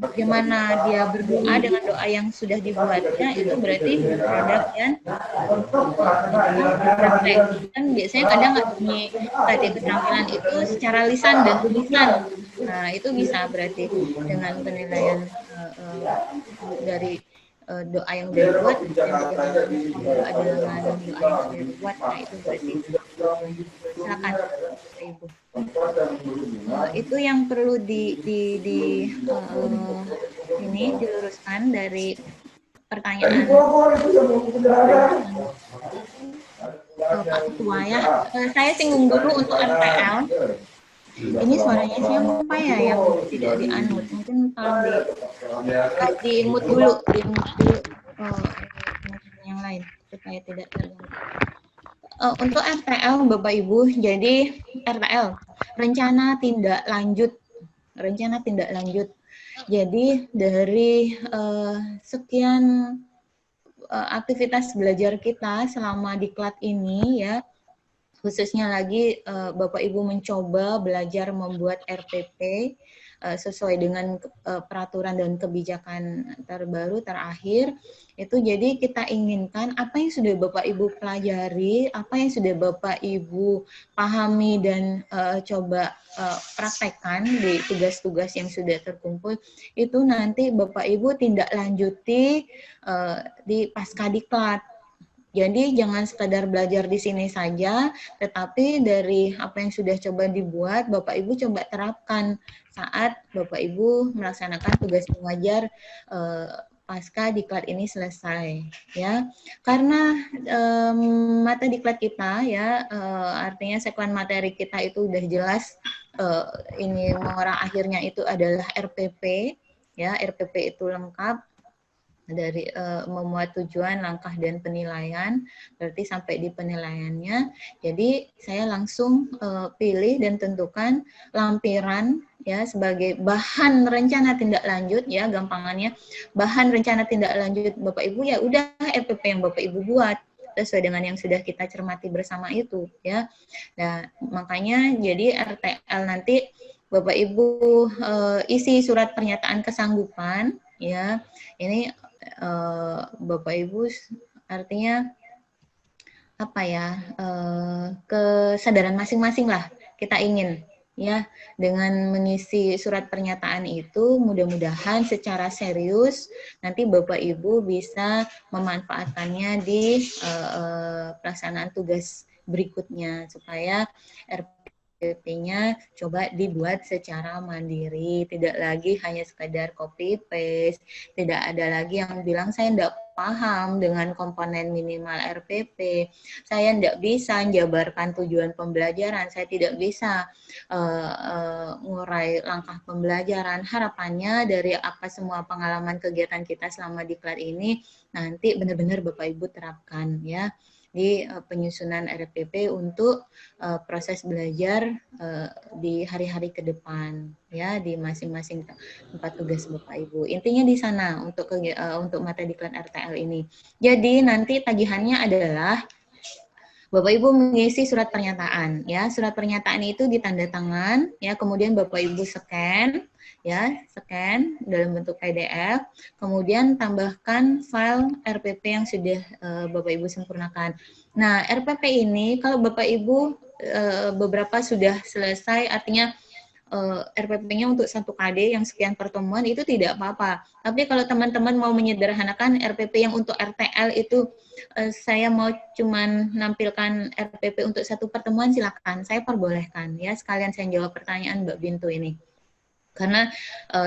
bagaimana dia berdoa dengan doa yang sudah dibuatnya, itu berarti produk dan praktek. Kan biasanya kadang di tadi keterampilan itu secara lisan dan tulisan. Nah, itu bisa berarti dengan penilaian dari doa yang udah dibuat dan bagaimana doa dengan doa yang sudah dibuat. Nah, itu berarti silakan Ibu. Itu yang perlu ini diluruskan dari pertanyaan Pak Ketua ya. Saya singgung dulu untuk RTL. Ini suaranya siapa ya yang tidak di-unmute? Mungkin tolong di-mute dulu, yang lain supaya tidak terganggu. Untuk RTL Bapak Ibu, jadi RTL rencana tindak lanjut. Jadi dari sekian aktivitas belajar kita selama diklat ini ya, khususnya lagi Bapak Ibu mencoba belajar membuat RPP sesuai dengan peraturan dan kebijakan terbaru terakhir, itu jadi kita inginkan apa yang sudah Bapak Ibu pelajari, apa yang sudah Bapak Ibu pahami dan coba praktekkan di tugas-tugas yang sudah terkumpul, itu nanti Bapak Ibu tindak lanjuti di Paskadiklat. Jadi jangan sekadar belajar di sini saja, tetapi dari apa yang sudah coba dibuat, Bapak Ibu coba terapkan saat Bapak Ibu melaksanakan tugas mengajar pasca diklat ini selesai, ya. Karena mata diklat kita, ya, artinya sekuan materi kita itu udah jelas. Ini orang akhirnya itu adalah RPP, ya, RPP itu lengkap. Dari memuat tujuan, langkah, dan penilaian, berarti sampai di penilaiannya. Jadi saya langsung pilih dan tentukan lampiran ya sebagai bahan rencana tindak lanjut ya, gampangannya bahan rencana tindak lanjut Bapak Ibu ya udah RPP yang Bapak Ibu buat sesuai dengan yang sudah kita cermati bersama itu ya. Nah, makanya jadi RTL nanti Bapak Ibu isi surat pernyataan kesanggupan ya. Ini Bapak Ibu artinya apa ya, kesadaran masing-masing lah kita ingin ya dengan mengisi surat pernyataan itu, mudah-mudahan secara serius nanti Bapak Ibu bisa memanfaatkannya di pelaksanaan tugas berikutnya supaya RPP-nya coba dibuat secara mandiri, tidak lagi hanya sekadar copy paste, tidak ada lagi yang bilang saya tidak paham dengan komponen minimal RPP, saya tidak bisa menjabarkan tujuan pembelajaran, saya tidak bisa ngurai langkah pembelajaran. Harapannya dari apa semua pengalaman kegiatan kita selama diklat ini nanti benar-benar Bapak Ibu terapkan ya. di penyusunan RPP untuk proses belajar di hari-hari ke depan ya di masing-masing tempat tugas Bapak Ibu. Intinya di sana untuk untuk materi diklat RTL ini. Jadi nanti tagihannya adalah Bapak Ibu mengisi surat pernyataan ya. Surat pernyataan itu ditanda tangan ya, kemudian Bapak Ibu scan ya, scan dalam bentuk PDF, kemudian tambahkan file RPP yang sudah Bapak Ibu sempurnakan. Nah, RPP ini kalau Bapak Ibu beberapa sudah selesai, artinya RPP-nya untuk 1 KD yang sekian pertemuan itu tidak apa-apa. Tapi kalau teman-teman mau menyederhanakan RPP yang untuk RTL itu saya mau cuman nampilkan RPP untuk 1 pertemuan, silakan, saya perbolehkan ya. Sekalian saya jawab pertanyaan Mbak Bintu ini. Karena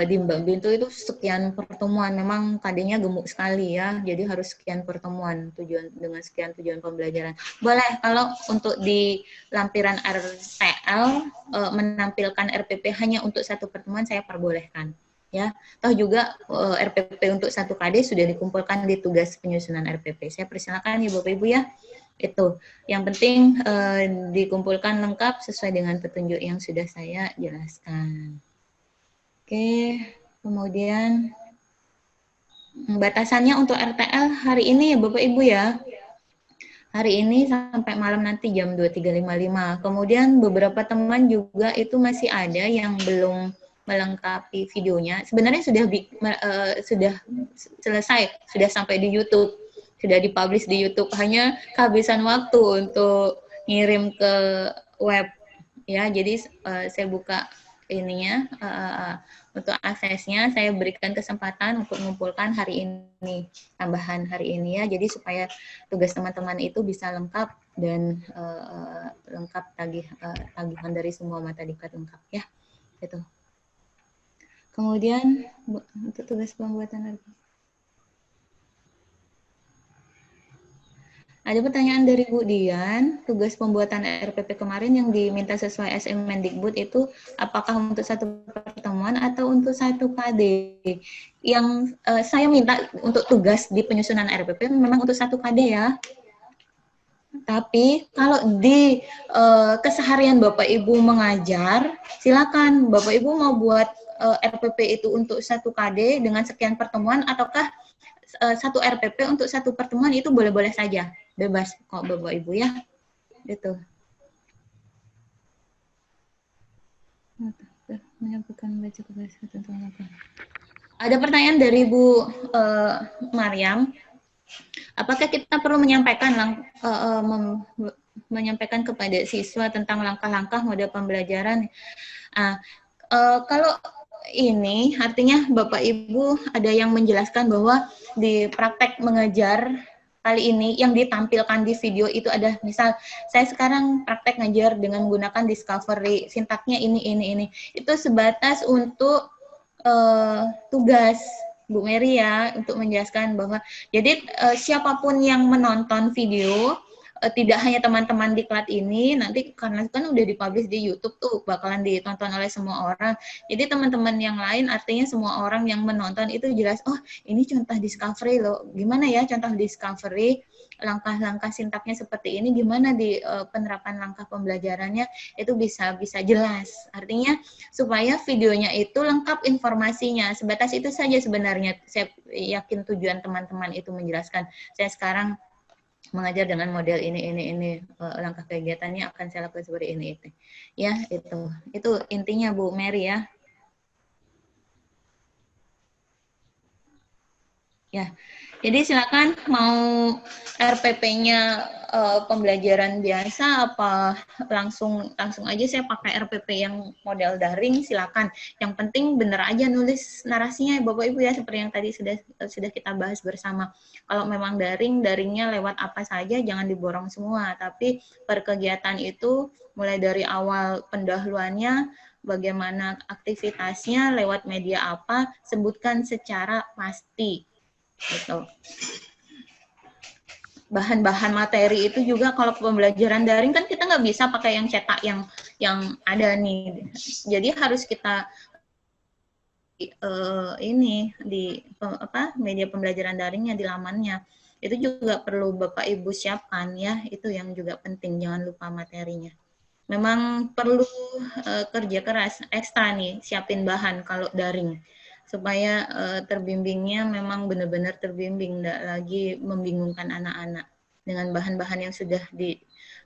di Mbak Bintu itu sekian pertemuan, memang KD-nya gemuk sekali ya, jadi harus sekian pertemuan dengan sekian tujuan pembelajaran. Boleh kalau untuk di lampiran RTL menampilkan RPP hanya untuk 1 pertemuan, saya perbolehkan. Ya, toh juga RPP untuk 1 KD sudah dikumpulkan di tugas penyusunan RPP. Saya persilakan ya Bapak Ibu ya. Itu yang penting dikumpulkan lengkap sesuai dengan petunjuk yang sudah saya jelaskan. Oke, kemudian batasannya untuk RTL hari ini ya Bapak Ibu ya. Hari ini sampai malam nanti jam 23.55. Kemudian beberapa teman juga itu masih ada yang belum melengkapi videonya. Sebenarnya sudah selesai, sudah sampai di YouTube, sudah dipublish di YouTube. Hanya kehabisan waktu untuk ngirim ke web ya. Jadi saya buka ininya untuk aksesnya, saya berikan kesempatan untuk mengumpulkan hari ini, tambahan hari ini ya, jadi supaya tugas teman-teman itu bisa lengkap dan lengkap tagihan dari semua mata diklat lengkap ya, itu. Kemudian untuk tugas pembuatan ada pertanyaan dari Bu Dian, tugas pembuatan RPP kemarin yang diminta sesuai SM Mendikbud itu apakah untuk 1 pertemuan atau untuk 1 KD? Yang saya minta untuk tugas di penyusunan RPP memang untuk 1 KD ya. Tapi kalau di keseharian Bapak Ibu mengajar, silakan Bapak Ibu mau buat RPP itu untuk 1 KD dengan sekian pertemuan ataukah 1 RPP untuk 1 pertemuan, itu boleh-boleh saja. Bebas kok Bapak Ibu ya. Gitu. Menyampaikan baca kebiasaan tentang apa? Ada pertanyaan dari Bu Mariam. Apakah kita perlu menyampaikan menyampaikan kepada siswa tentang langkah-langkah model pembelajaran? Kalau ini artinya Bapak Ibu ada yang menjelaskan bahwa di praktek mengajar kali ini yang ditampilkan di video itu ada, misal saya sekarang praktek ngajar dengan menggunakan discovery, sintaknya ini. Itu sebatas untuk tugas Bu Mary ya, untuk menjelaskan bahwa jadi siapapun yang menonton video, tidak hanya teman-teman diklat ini, nanti karena kan udah dipublish di YouTube tuh bakalan ditonton oleh semua orang. Jadi teman-teman yang lain, artinya semua orang yang menonton itu jelas, oh ini contoh discovery loh, gimana ya contoh discovery, langkah-langkah sintaknya seperti ini, gimana di penerapan langkah pembelajarannya itu bisa jelas. Artinya supaya videonya itu lengkap informasinya. Sebatas itu saja sebenarnya. Saya yakin tujuan teman-teman itu menjelaskan. Saya sekarang mengajar dengan model ini, langkah kegiatannya akan saya lakukan seperti ini. Ya, itu intinya Bu Mary ya. Ya, jadi silakan mau RPP-nya pembelajaran biasa apa langsung aja saya pakai RPP yang model daring, silakan. Yang penting bener aja nulis narasinya Bapak Ibu ya, seperti yang tadi sudah kita bahas bersama. Kalau memang daringnya lewat apa saja jangan diborong semua, tapi per kegiatan itu mulai dari awal pendahuluannya, bagaimana aktivitasnya, lewat media apa, sebutkan secara pasti. Gitu. Bahan-bahan materi itu juga kalau pembelajaran daring kan kita nggak bisa pakai yang cetak yang ada nih. Jadi harus kita ini di media pembelajaran daringnya di lamannya Itu juga perlu Bapak Ibu siapkan ya, itu yang juga penting, jangan lupa materinya. Memang perlu kerja keras ekstra nih, siapin bahan kalau daring, supaya terbimbingnya memang benar-benar terbimbing, tidak lagi membingungkan anak-anak dengan bahan-bahan yang sudah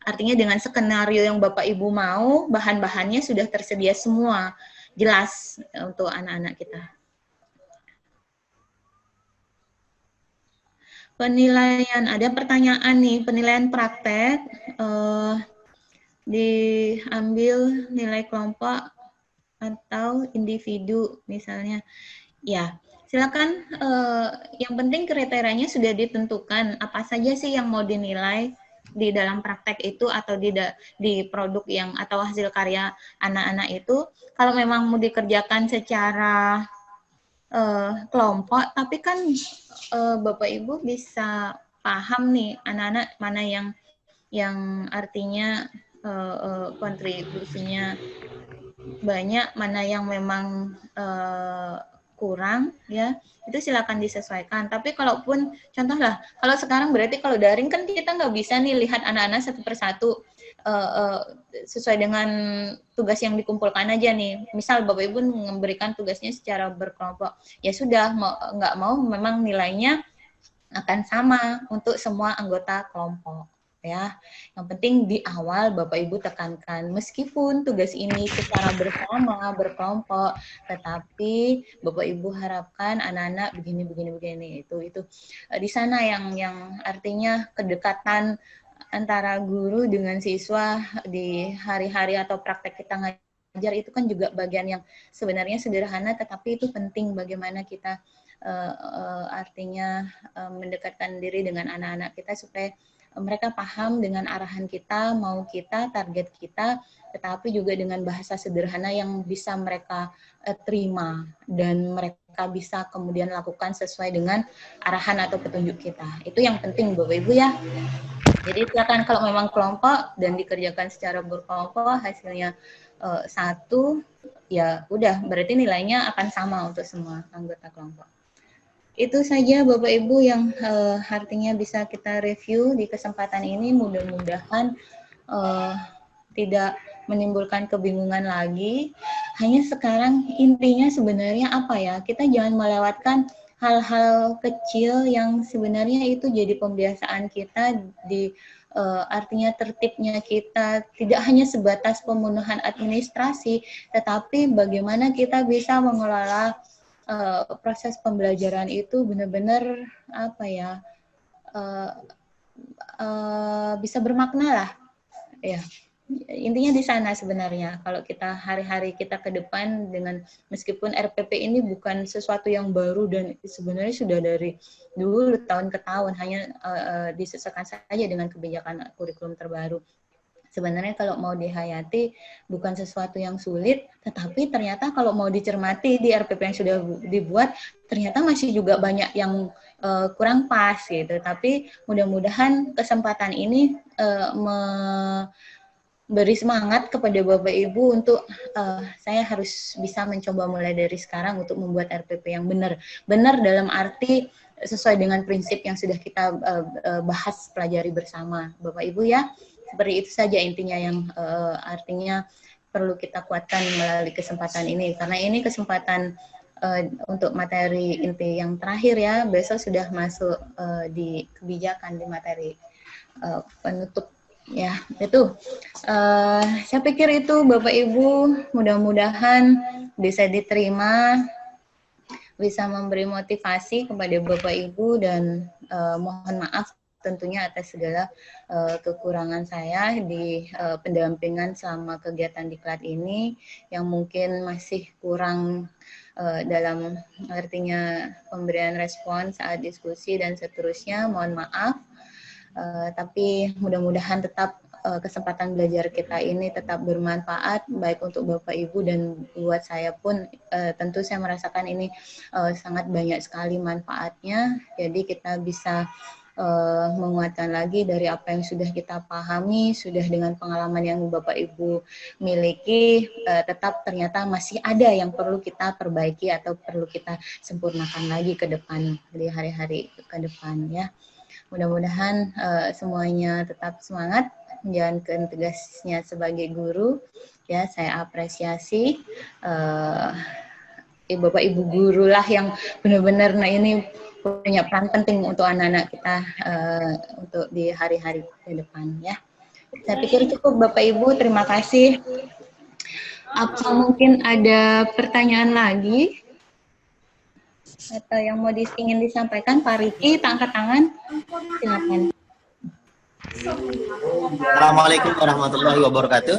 artinya dengan skenario yang Bapak Ibu mau, bahan-bahannya sudah tersedia semua, jelas untuk anak-anak kita. Penilaian, ada pertanyaan nih, penilaian praktek, diambil nilai kelompok atau individu misalnya. Ya, silakan. Yang penting kriterianya sudah ditentukan. Apa saja sih yang mau dinilai di dalam praktek itu atau di produk yang atau hasil karya anak-anak itu. Kalau memang mau dikerjakan secara kelompok, tapi kan Bapak Ibu bisa paham nih anak-anak mana yang artinya kontribusinya banyak, mana yang memang kurang, ya itu silakan disesuaikan. Tapi kalaupun contoh lah, kalau sekarang berarti kalau daring kan kita nggak bisa nih lihat anak-anak satu persatu sesuai dengan tugas yang dikumpulkan aja nih. Misal Bapak Ibu memberikan tugasnya secara berkelompok, ya sudah, nggak mau memang nilainya akan sama untuk semua anggota kelompok. Ya, yang penting di awal Bapak Ibu tekankan, meskipun tugas ini secara bersama berkelompok, tetapi Bapak Ibu harapkan anak-anak begini. Itu di sana yang artinya kedekatan antara guru dengan siswa di hari-hari atau praktek kita ngajar itu kan juga bagian yang sebenarnya sederhana, tetapi itu penting bagaimana kita artinya mendekatkan diri dengan anak-anak kita supaya mereka paham dengan arahan kita, mau kita, target kita, tetapi juga dengan bahasa sederhana yang bisa mereka terima dan mereka bisa kemudian lakukan sesuai dengan arahan atau petunjuk kita. Itu yang penting Bapak Ibu ya. Jadi silakan kalau memang kelompok dan dikerjakan secara berkelompok hasilnya satu, ya udah berarti nilainya akan sama untuk semua anggota kelompok. Itu saja Bapak Ibu yang artinya bisa kita review di kesempatan ini. Mudah-mudahan tidak menimbulkan kebingungan lagi. Hanya sekarang intinya sebenarnya apa ya, kita jangan melewatkan hal-hal kecil yang sebenarnya itu jadi pembiasaan kita di artinya tertibnya kita tidak hanya sebatas pemenuhan administrasi, tetapi bagaimana kita bisa mengelola proses pembelajaran itu benar-benar apa ya bisa bermakna lah ya, intinya di sana sebenarnya. Kalau kita hari-hari kita ke depan dengan meskipun RPP ini bukan sesuatu yang baru dan sebenarnya sudah dari dulu tahun ke tahun, hanya disesuaikan saja dengan kebijakan kurikulum terbaru. Sebenarnya kalau mau dihayati bukan sesuatu yang sulit, tetapi ternyata kalau mau dicermati di RPP yang sudah dibuat, ternyata masih juga banyak yang kurang pas gitu. Tapi mudah-mudahan kesempatan ini beri semangat kepada Bapak Ibu untuk saya harus bisa mencoba mulai dari sekarang untuk membuat RPP yang benar dalam arti sesuai dengan prinsip yang sudah kita bahas pelajari bersama Bapak Ibu ya. Seperti itu saja intinya yang artinya perlu kita kuatkan melalui kesempatan ini, karena ini kesempatan untuk materi inti yang terakhir ya. Besok sudah masuk di kebijakan, di materi penutup ya. Itu saya pikir itu Bapak Ibu, mudah-mudahan bisa diterima, bisa memberi motivasi kepada Bapak Ibu, dan mohon maaf tentunya atas segala kekurangan saya di pendampingan selama kegiatan diklat ini yang mungkin masih kurang dalam artinya pemberian respon saat diskusi dan seterusnya, mohon maaf. Tapi mudah-mudahan tetap kesempatan belajar kita ini tetap bermanfaat baik untuk Bapak Ibu dan buat saya pun tentu saya merasakan ini sangat banyak sekali manfaatnya. Jadi kita bisa menguatkan lagi dari apa yang sudah kita pahami, sudah dengan pengalaman yang Bapak Ibu miliki, tetap ternyata masih ada yang perlu kita perbaiki atau perlu kita sempurnakan lagi ke depan, di hari-hari ke depan ya. Mudah-mudahan semuanya tetap semangat menjalankan tugasnya sebagai guru. Ya, saya apresiasi Bapak Ibu guru lah yang benar-benar ini punya peran penting untuk anak-anak kita untuk di hari-hari ke depan ya. Saya pikir cukup Bapak Ibu, terima kasih. Apa mungkin ada pertanyaan lagi? Atau yang mau ingin disampaikan, Pak Riki, angkat tangan, silakan. Assalamualaikum warahmatullahi wabarakatuh.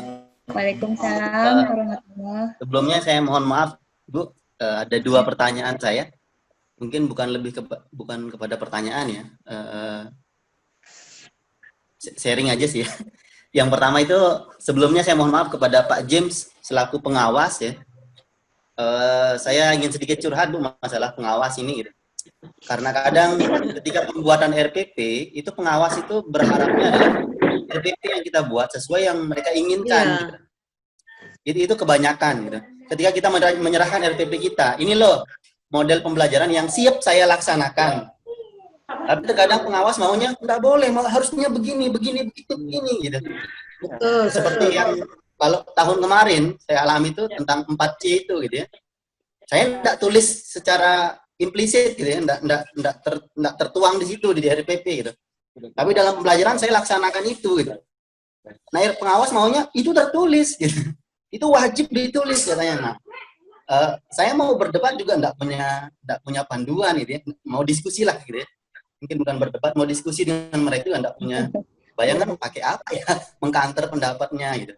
Waalaikumsalam warahmatullahi. Sebelumnya saya mohon maaf, Bu, ada 2 pertanyaan saya. Mungkin bukan kepada pertanyaan ya, sharing aja sih. Yang pertama itu sebelumnya saya mohon maaf kepada Pak James selaku pengawas ya. Saya ingin sedikit curhat Bu masalah pengawas ini gitu. Karena kadang ketika pembuatan RPP itu pengawas itu berharapnya adalah RPP yang kita buat sesuai yang mereka inginkan. Gitu. Jadi itu kebanyakan gitu. Ketika kita menyerahkan RPP kita, ini loh model pembelajaran yang siap saya laksanakan. Tapi terkadang pengawas maunya nggak boleh, harusnya begini gitu. Betul. Seperti yang kalau tahun kemarin saya alami itu tentang 4C itu gitu ya. Saya nggak tulis secara implisit gitu ya, nggak tertuang di situ di RPP gitu. Tapi dalam pembelajaran saya laksanakan itu gitu. Nah, pengawas maunya itu tertulis gitu. Itu wajib ditulis katanya. Nah, saya mau berdebat juga nggak punya panduan gitu ya. Mau diskusi lah gitu ya. Mungkin bukan berdebat, mau diskusi dengan mereka juga nggak punya bayangan pakai apa ya mengcounter pendapatnya gitu.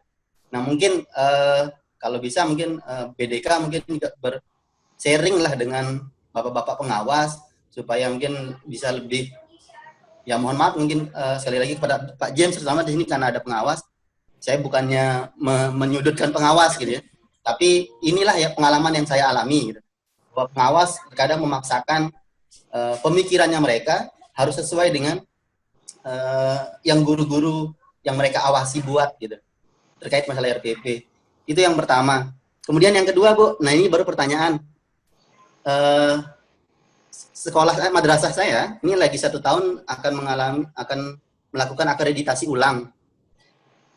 Nah, mungkin kalau bisa mungkin BDK mungkin juga sharing lah dengan bapak-bapak pengawas supaya mungkin bisa lebih, ya mohon maaf mungkin sekali lagi kepada Pak James terutama di sini karena ada pengawas. Saya bukannya menyudutkan pengawas gitu ya, tapi inilah ya pengalaman yang saya alami gitu. Bahwa pengawas kadang memaksakan pemikirannya mereka harus sesuai dengan yang guru-guru yang mereka awasi buat gitu terkait masalah RPP. Itu yang pertama. Kemudian yang kedua Bu, nah ini baru pertanyaan. Sekolah madrasah saya ini lagi 1 tahun akan melakukan akreditasi ulang.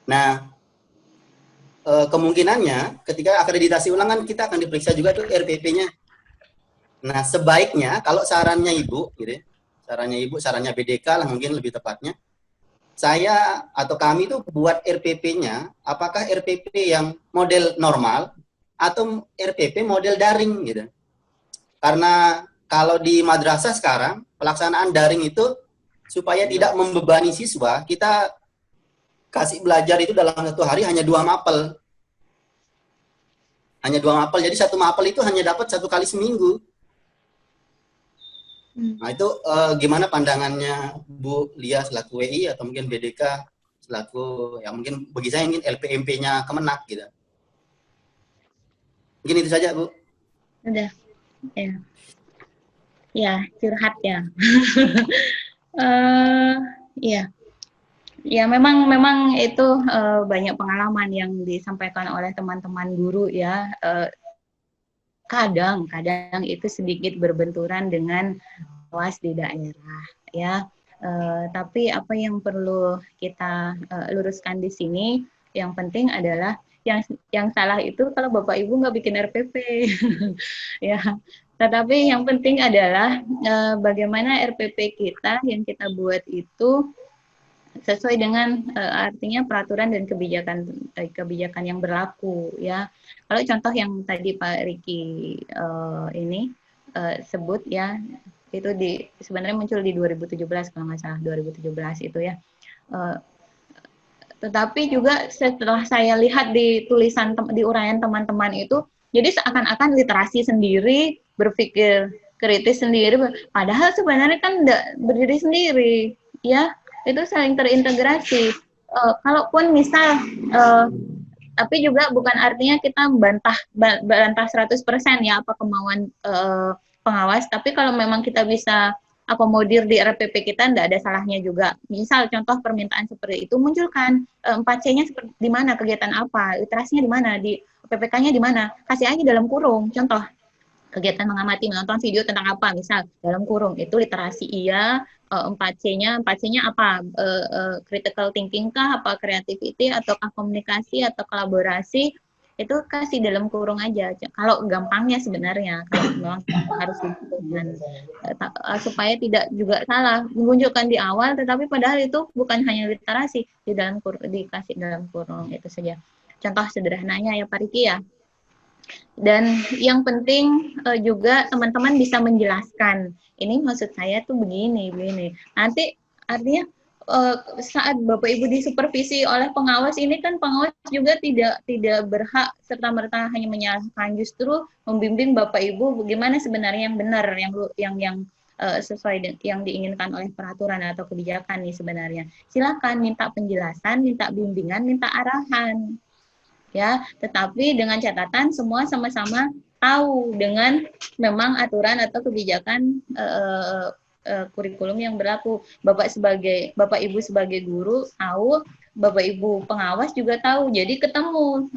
Nah, kemungkinannya ketika akreditasi ulang kan kita akan diperiksa juga tuh RPP-nya. Nah, sebaiknya kalau sarannya Ibu, gitu ya, sarannya BDK lah mungkin lebih tepatnya, saya atau kami tuh buat RPP-nya, apakah RPP yang model normal atau RPP model daring gitu. Karena kalau di madrasah sekarang pelaksanaan daring itu supaya tidak membebani siswa, kita kasih belajar itu dalam 1 hari hanya 2 mapel. Hanya 2 mapel, jadi 1 mapel itu hanya dapat 1 kali seminggu. Nah itu gimana pandangannya Bu Lia selaku WI atau mungkin BDK selaku, ya mungkin bagi saya mungkin LPMP-nya Kemenak gitu. Mungkin itu saja Bu. Udah, ya. Ya, curhat ya. Ya. Ya memang itu banyak pengalaman yang disampaikan oleh teman-teman guru ya. Kadang itu sedikit berbenturan dengan pengawas di daerah ya. Tapi apa yang perlu kita luruskan di sini, yang penting adalah yang salah itu kalau Bapak Ibu nggak bikin RPP ya. Tetapi yang penting adalah bagaimana RPP kita yang kita buat itu sesuai dengan artinya peraturan dan kebijakan yang berlaku ya. Kalau contoh yang tadi Pak Riki sebut ya, itu sebenarnya muncul di 2017 kalau nggak salah, 2017 itu ya. Tetapi juga setelah saya lihat di tulisan di uraian teman-teman itu, jadi seakan-akan literasi sendiri, berpikir kritis sendiri, padahal sebenarnya kan tidak berdiri sendiri ya. Itu saling terintegrasi. Kalaupun misal, tapi juga bukan artinya kita bantah 100% ya apa kemauan pengawas. Tapi kalau memang kita bisa akomodir di RPP kita, tidak ada salahnya juga. Misal contoh permintaan seperti itu, munculkan 4C-nya di mana, kegiatan apa, literasinya di mana, di PPK-nya di mana, kasih aja dalam kurung. Contoh kegiatan mengamati, menonton video tentang apa, misal dalam kurung itu literasi iya, 4C-nya apa, critical thinking kah, apa creativity, ataukah komunikasi, atau kolaborasi, itu kasih dalam kurung aja. Kalau gampangnya sebenarnya, kalau memang harus disebutkan, supaya tidak juga salah, menunjukkan di awal, tetapi padahal itu bukan hanya literasi, di dalam kurung, dikasih dalam kurung, itu saja. Contoh sederhananya ya Pak Riki ya. Dan yang penting juga teman-teman bisa menjelaskan. Ini maksud saya tuh begini. Nanti artinya saat Bapak Ibu disupervisi oleh pengawas ini kan pengawas juga tidak berhak serta merta hanya menyalahkan, justru membimbing Bapak Ibu bagaimana sebenarnya yang benar, yang sesuai yang diinginkan oleh peraturan atau kebijakan nih sebenarnya. Silakan minta penjelasan, minta bimbingan, minta arahan. Ya, tetapi dengan catatan semua sama-sama tahu dengan memang aturan atau kebijakan kurikulum yang berlaku. Bapak Ibu sebagai guru tahu, Bapak Ibu pengawas juga tahu. Jadi ketemu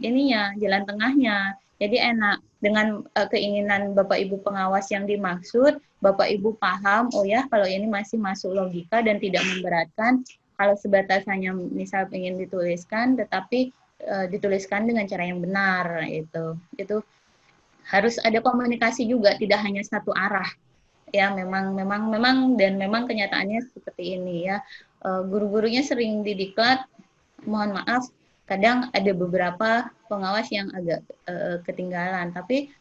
ininya, jalan tengahnya. Jadi enak dengan keinginan Bapak Ibu pengawas yang dimaksud, Bapak Ibu paham, oh ya kalau ini masih masuk logika dan tidak memberatkan. Kalau sebatas hanya misal ingin dituliskan, tetapi dituliskan dengan cara yang benar, itu harus ada komunikasi juga, tidak hanya satu arah ya. Memang kenyataannya seperti ini ya. Guru-gurunya sering didiklat, mohon maaf kadang ada beberapa pengawas yang agak ketinggalan, tapi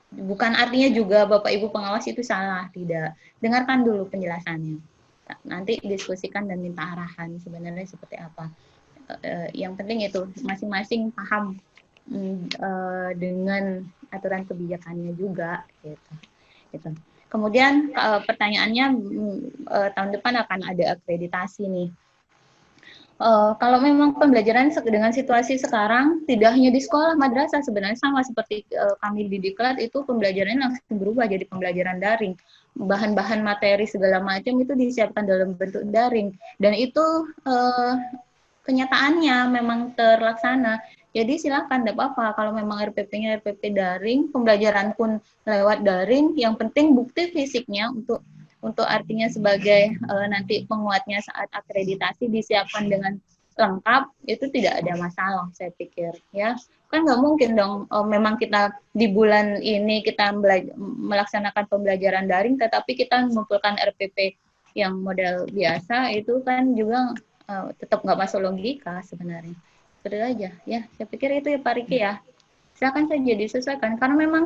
bukan artinya juga Bapak Ibu pengawas itu salah, tidak. Dengarkan dulu penjelasannya, nanti diskusikan dan minta arahan sebenarnya seperti apa. Yang penting itu masing-masing paham dengan aturan kebijakannya juga gitu. Kemudian pertanyaannya tahun depan akan ada akreditasi nih. Kalau memang pembelajaran dengan situasi sekarang tidak hanya di sekolah, madrasah sebenarnya sama seperti kami di Diklat, itu pembelajarannya langsung berubah jadi pembelajaran daring. Bahan-bahan materi segala macam itu disiapkan dalam bentuk daring, dan itu kenyataannya memang terlaksana. Jadi silakan, tidak apa-apa kalau memang RPP-nya RPP daring, pembelajaran pun lewat daring, yang penting bukti fisiknya untuk artinya sebagai nanti penguatnya saat akreditasi disiapkan dengan lengkap, itu tidak ada masalah saya pikir ya. Kan nggak mungkin dong memang kita di bulan ini kita melaksanakan pembelajaran daring tetapi kita mengumpulkan RPP yang model biasa, itu kan juga tetap nggak masuk logika sebenarnya. Seperti aja ya, saya pikir itu ya Pak Riki ya. Silakan saja disesuaikan karena memang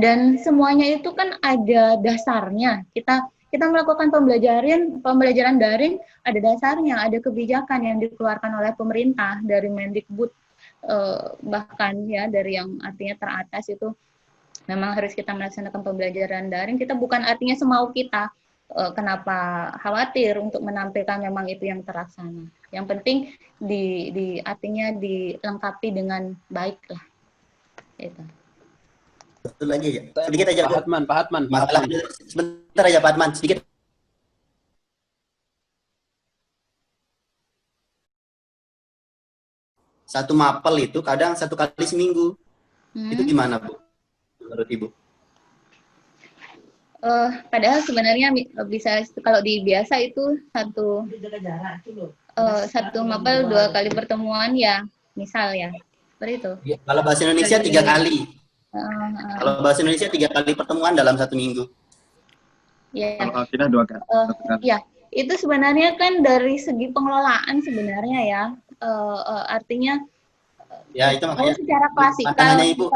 dan semuanya itu kan ada dasarnya. Kita melakukan pembelajaran daring ada dasarnya, ada kebijakan yang dikeluarkan oleh pemerintah dari Mendikbud, bahkan ya dari yang artinya teratas itu memang harus kita melaksanakan pembelajaran daring. Kita bukan artinya semau kita. Kenapa khawatir untuk menampilkan memang itu yang terlaksana. Yang penting artinya dilengkapi dengan baik lah. Itu. Betul lagi ya. Sedikit aja Pak Hatman. Sebentar aja Pak Hatman, sedikit. Satu mapel itu kadang 1 kali seminggu. Itu gimana Bu? Menurut Ibu? Padahal sebenarnya bisa kalau di biasa itu satu mapel 2 kali pertemuan ya, misal ya seperti itu. Kalau bahasa Indonesia 3 kali. Kalau bahasa Indonesia 3 kali pertemuan dalam 1 minggu. Ya. Kalau Alkidah 2 kali. Ya, itu sebenarnya kan dari segi pengelolaan sebenarnya ya, artinya. Ya itu makanya. Secara klasikal. Ibu.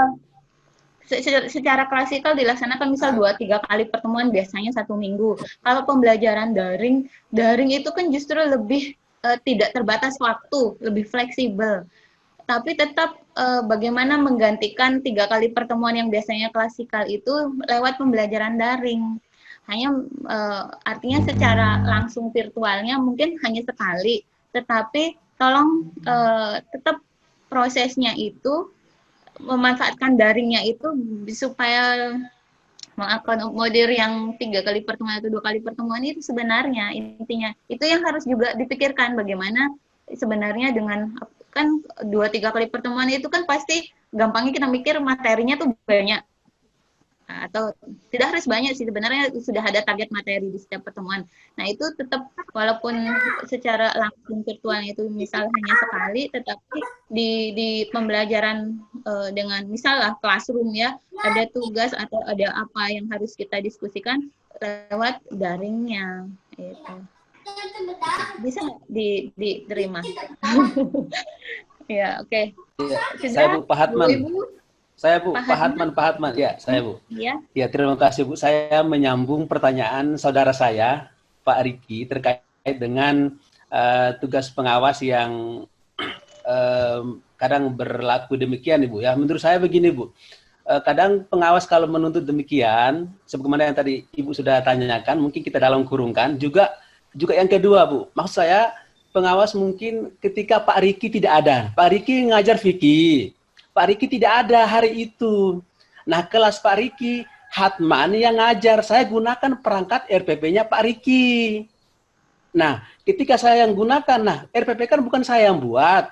Secara klasikal dilaksanakan misal 2-3 kali pertemuan biasanya 1 minggu. Kalau pembelajaran daring itu kan justru lebih tidak terbatas waktu, lebih fleksibel. Tapi tetap bagaimana menggantikan 3 kali pertemuan yang biasanya klasikal itu lewat pembelajaran daring. Hanya artinya secara langsung virtualnya mungkin hanya sekali, tetapi tolong tetap prosesnya itu memanfaatkan daringnya itu supaya mengakomodir yang 3 kali pertemuan atau 2 kali pertemuan itu sebenarnya intinya. Itu yang harus juga dipikirkan bagaimana sebenarnya dengan kan 2-3 kali pertemuan itu kan pasti gampangnya kita mikir materinya tuh banyak. Atau tidak harus banyak sih, sebenarnya sudah ada target materi di setiap pertemuan. Nah itu tetap walaupun secara langsung virtual itu misal hanya sekali, tetapi di pembelajaran dengan misalnya classroom ya, ada tugas atau ada apa yang harus kita diskusikan lewat daringnya itu bisa diterima. Ya oke. Ya, Sudah, saya Bu Pak Hatman. Ibu? Saya Bu Pak Hatman. Ya, saya Bu. Ya. Ya, terima kasih Bu. Saya menyambung pertanyaan saudara saya, Pak Riki, terkait dengan tugas pengawas yang kadang berlaku demikian, Ibu. Ya, menurut saya begini, Bu. Kadang pengawas kalau menuntut demikian, sebagaimana yang tadi Ibu sudah tanyakan, mungkin kita dalam kurungkan. Juga yang kedua, Bu. Maksud saya, pengawas mungkin ketika Pak Riki tidak ada. Pak Riki ngajar Vicky. Pak Riki tidak ada hari itu. Nah, kelas Pak Riki, Hatman yang ngajar. Saya gunakan perangkat RPP-nya Pak Riki. Nah, ketika saya yang gunakan, nah RPP kan bukan saya yang buat.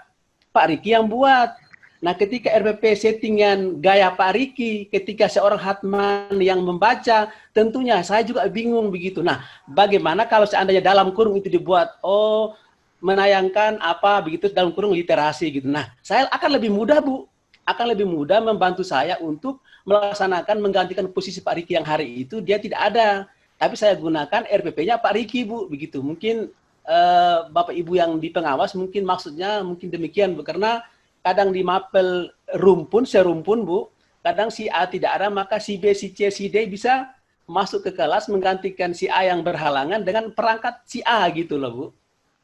Pak Riki yang buat. Nah, ketika RPP settingan gaya Pak Riki, ketika seorang Hatman yang membaca, tentunya saya juga bingung begitu. Nah, bagaimana kalau seandainya dalam kurung itu dibuat, menayangkan apa begitu dalam kurung literasi gitu. Nah, saya akan lebih mudah, Bu. Akan lebih mudah membantu saya untuk melaksanakan menggantikan posisi Pak Riki yang hari itu dia tidak ada. Tapi saya gunakan RPP-nya Pak Riki, Bu. Begitu. Mungkin Bapak Ibu yang di pengawas mungkin maksudnya mungkin demikian, Bu. Karena kadang di mapel serumpun, Bu. Kadang si A tidak ada, maka si B, si C, si D bisa masuk ke kelas menggantikan si A yang berhalangan dengan perangkat si A gitu loh, Bu.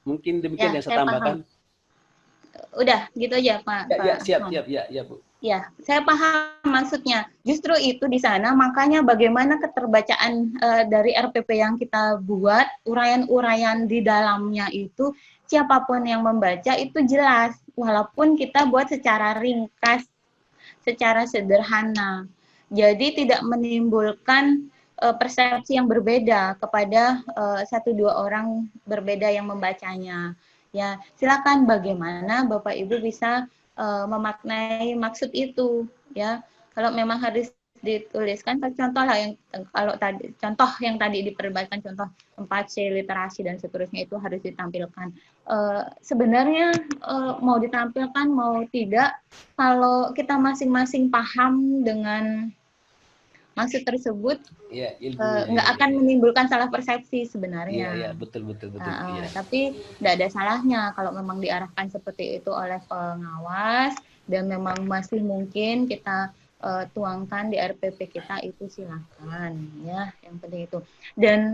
Mungkin demikian yang saya tambahkan. Paham. Udah gitu aja Pak. Ya, siap ya Bu. Ya, saya paham maksudnya. Justru itu di sana makanya bagaimana keterbacaan dari RPP yang kita buat, uraian-uraian di dalamnya itu siapapun yang membaca itu jelas, walaupun kita buat secara ringkas, secara sederhana. Jadi tidak menimbulkan persepsi yang berbeda kepada 1-2 orang berbeda yang membacanya. Ya, silakan bagaimana Bapak Ibu bisa memaknai maksud itu, ya. Kalau memang harus dituliskan, contoh lah yang kalau tadi contoh yang tadi diperdebatkan, contoh 4C literasi dan seterusnya itu harus ditampilkan. Sebenarnya mau ditampilkan mau tidak, kalau kita masing-masing paham dengan maksud tersebut, nggak akan menimbulkan salah persepsi sebenarnya. Iya, betul. Iya. Tapi tidak ada salahnya kalau memang diarahkan seperti itu oleh pengawas dan memang masih mungkin kita tuangkan di RPP kita, itu silakan ya, yang penting itu. Dan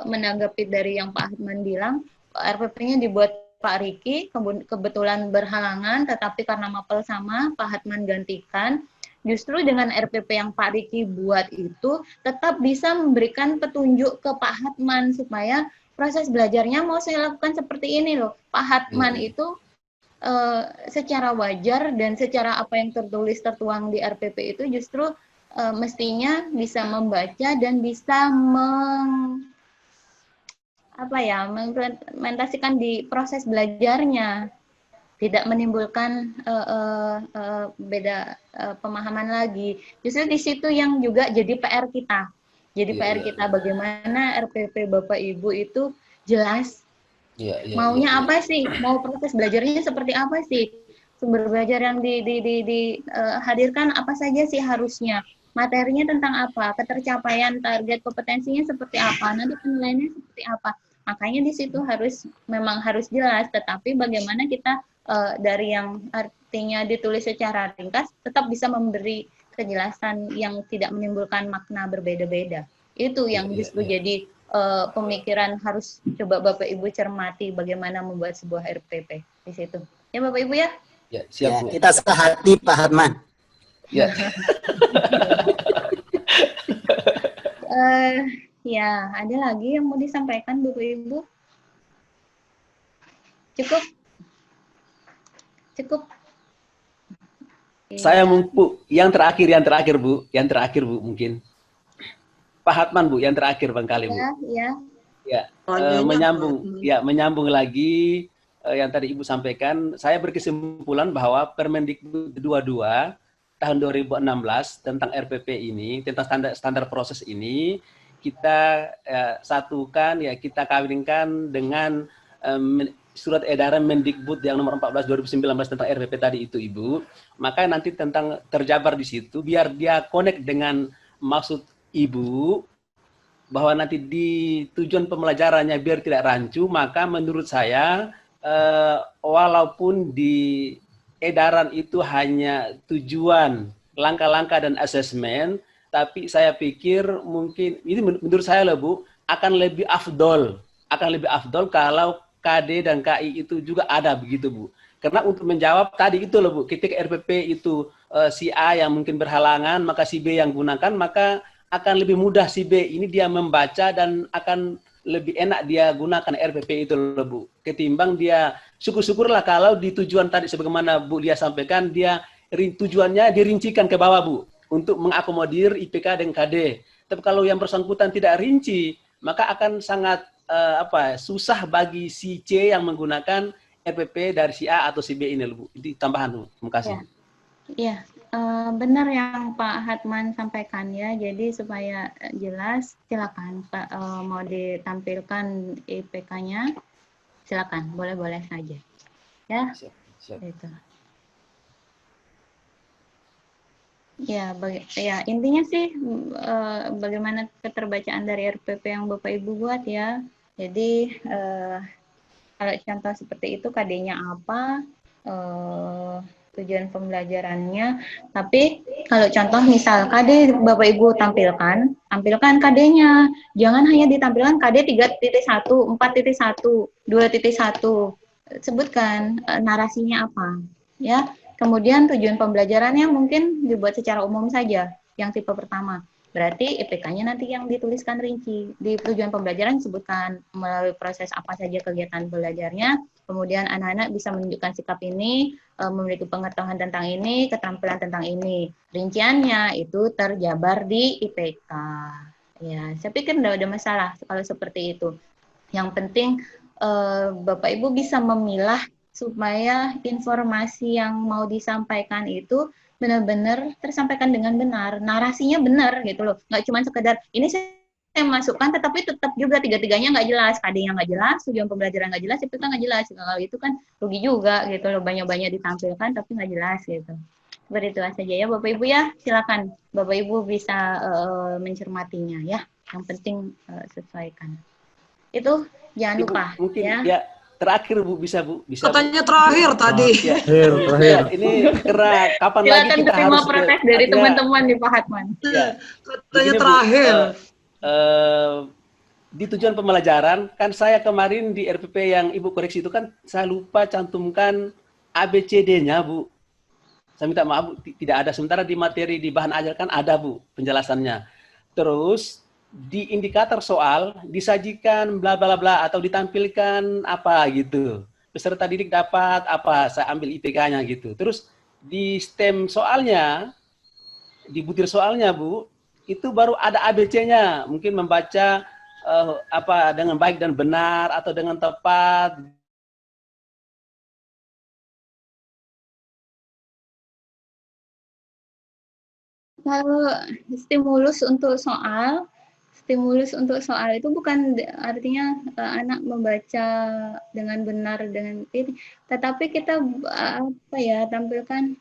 menanggapi dari yang Pak Hatman bilang, RPP-nya dibuat Pak Riki, kebetulan berhalangan, tetapi karena mapel sama, Pak Hatman gantikan. Justru dengan RPP yang Pak Riki buat itu tetap bisa memberikan petunjuk ke Pak Hatman supaya proses belajarnya mau saya lakukan seperti ini loh. Pak Hatman itu secara wajar dan secara apa yang tertuang di RPP itu justru mestinya bisa membaca dan bisa mengimplementasikan di proses belajarnya. Tidak menimbulkan beda pemahaman lagi. Justru di situ yang juga jadi PR kita. Jadi PR kita bagaimana RPP Bapak Ibu itu jelas. Maunya apa sih? Mau proses belajarnya seperti apa sih? Sumber belajar yang dihadirkan apa saja sih harusnya? Materinya tentang apa? Ketercapaian target kompetensinya seperti apa? Nanti penilaiannya seperti apa? Makanya di situ memang harus jelas. Tetapi bagaimana kita dari yang artinya ditulis secara ringkas tetap bisa memberi kejelasan yang tidak menimbulkan makna berbeda-beda. Itu yang justru jadi pemikiran harus coba Bapak Ibu cermati bagaimana membuat sebuah RPP di situ. Ya Bapak Ibu ya? Ya, siap, Bu. Kita sehati Pak Hatman. Ya. Ya, ada lagi yang mau disampaikan Bapak Ibu? Cukup. Saya Bu, yang terakhir Bu, mungkin. Pak Hatman Bu, yang terakhir barangkali Bu. Ya. Ya, menyambung lagi yang tadi Ibu sampaikan, saya berkesimpulan bahwa Permendikbud 22 tahun 2016 tentang RPP ini, tentang standar proses ini, kita satukan, ya kita kawinkan dengan surat edaran Mendikbud yang nomor 14 2019 tentang RPP tadi itu, Ibu. Maka nanti tentang terjabar di situ, biar dia connect dengan maksud Ibu, bahwa nanti di tujuan pembelajarannya biar tidak rancu, maka menurut saya walaupun di edaran itu hanya tujuan, langkah-langkah dan asesmen, tapi saya pikir mungkin ini menurut saya loh Bu, akan lebih afdol kalau KD dan KI itu juga ada begitu Bu. Karena untuk menjawab tadi itu loh Bu, ketika RPP itu si A yang mungkin berhalangan, maka si B yang gunakan, maka akan lebih mudah si B ini dia membaca dan akan lebih enak dia gunakan RPP itu loh Bu. Ketimbang dia syukur-syukurlah kalau di tujuan tadi sebagaimana Bu Lia sampaikan, dia tujuannya dirincikan ke bawah Bu untuk mengakomodir IPK dan KD. Tapi kalau yang bersangkutan tidak rinci, maka akan sangat susah bagi si C yang menggunakan RPP dari si A atau si B ini loh Bu. Itu tambahan Bu. Terima kasih. Iya. Benar yang Pak Hatman sampaikan ya. Jadi supaya jelas, silakan Pak, mau ditampilkan IPK-nya, silakan, boleh-boleh saja. Ya, Siap. itu. Ya, intinya sih bagaimana keterbacaan dari RPP yang Bapak Ibu buat ya. Jadi kalau contoh seperti itu, KD-nya apa? Tujuan pembelajarannya. Tapi kalau contoh misal KD Bapak Ibu tampilkan KD-nya. Jangan hanya ditampilkan KD 3.1, 4.1, 2.1. Sebutkan narasinya apa, ya. Kemudian tujuan pembelajarannya mungkin dibuat secara umum saja, yang tipe pertama. Berarti IPK-nya nanti yang dituliskan rinci. Di tujuan pembelajaran disebutkan melalui proses apa saja kegiatan belajarnya, kemudian anak-anak bisa menunjukkan sikap ini, memiliki pengetahuan tentang ini, keterampilan tentang ini. Rinciannya itu terjabar di IPK. Ya, saya pikir tidak ada masalah kalau seperti itu. Yang penting Bapak Ibu bisa memilah supaya informasi yang mau disampaikan itu benar-benar tersampaikan dengan benar, narasinya benar gitu loh, nggak cuma sekedar ini saya masukkan tetapi tetap juga tiga-tiganya nggak jelas, KD-nya nggak jelas, tujuan pembelajaran nggak jelas, itu kan nggak jelas, kalau itu kan rugi juga gitu loh, banyak-banyak ditampilkan tapi nggak jelas gitu. Seperti itu saja ya Bapak Ibu ya, silakan Bapak Ibu bisa mencermatinya ya, yang penting sesuaikan. Itu jangan lupa mungkin ya. Terakhir Bu, bisa Katanya terakhir tadi. Ya. Terakhir. Ini karena kapan Silakan lagi kita terima harus protes dari teman-teman di Pak Hatman. Ya. Katanya terakhir. Di tujuan pembelajaran kan saya kemarin di RPP yang Ibu koreksi itu kan saya lupa cantumkan ABCD-nya Bu. Saya minta maaf Bu, tidak ada. Sementara di materi di bahan ajar kan ada Bu penjelasannya. Terus di indikator soal disajikan bla bla bla atau ditampilkan apa gitu. Peserta didik dapat apa, saya ambil IPK-nya gitu. Terus di stem soalnya, di butir soalnya Bu, itu baru ada ABC-nya. Mungkin membaca dengan baik dan benar atau dengan tepat. Kalau stimulus untuk soal itu bukan artinya anak membaca dengan benar dengan ini, tetapi kita tampilkan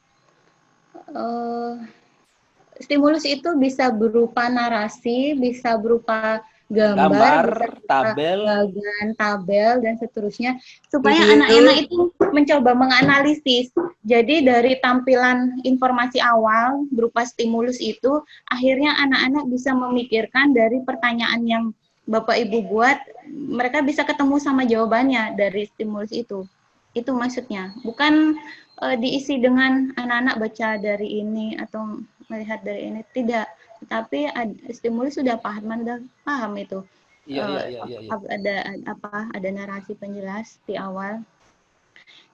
stimulus itu bisa berupa narasi, bisa berupa gambar, bisa berupa tabel dan seterusnya, supaya anak-anak itu mencoba menganalisis. Jadi dari tampilan informasi awal berupa stimulus itu, akhirnya anak-anak bisa memikirkan dari pertanyaan yang Bapak Ibu buat, mereka bisa ketemu sama jawabannya dari stimulus itu. Itu maksudnya. Bukan diisi dengan anak-anak baca dari ini atau melihat dari ini, tidak. Tapi stimulus sudah paham, udah paham itu. Iya. Ada narasi penjelas di awal.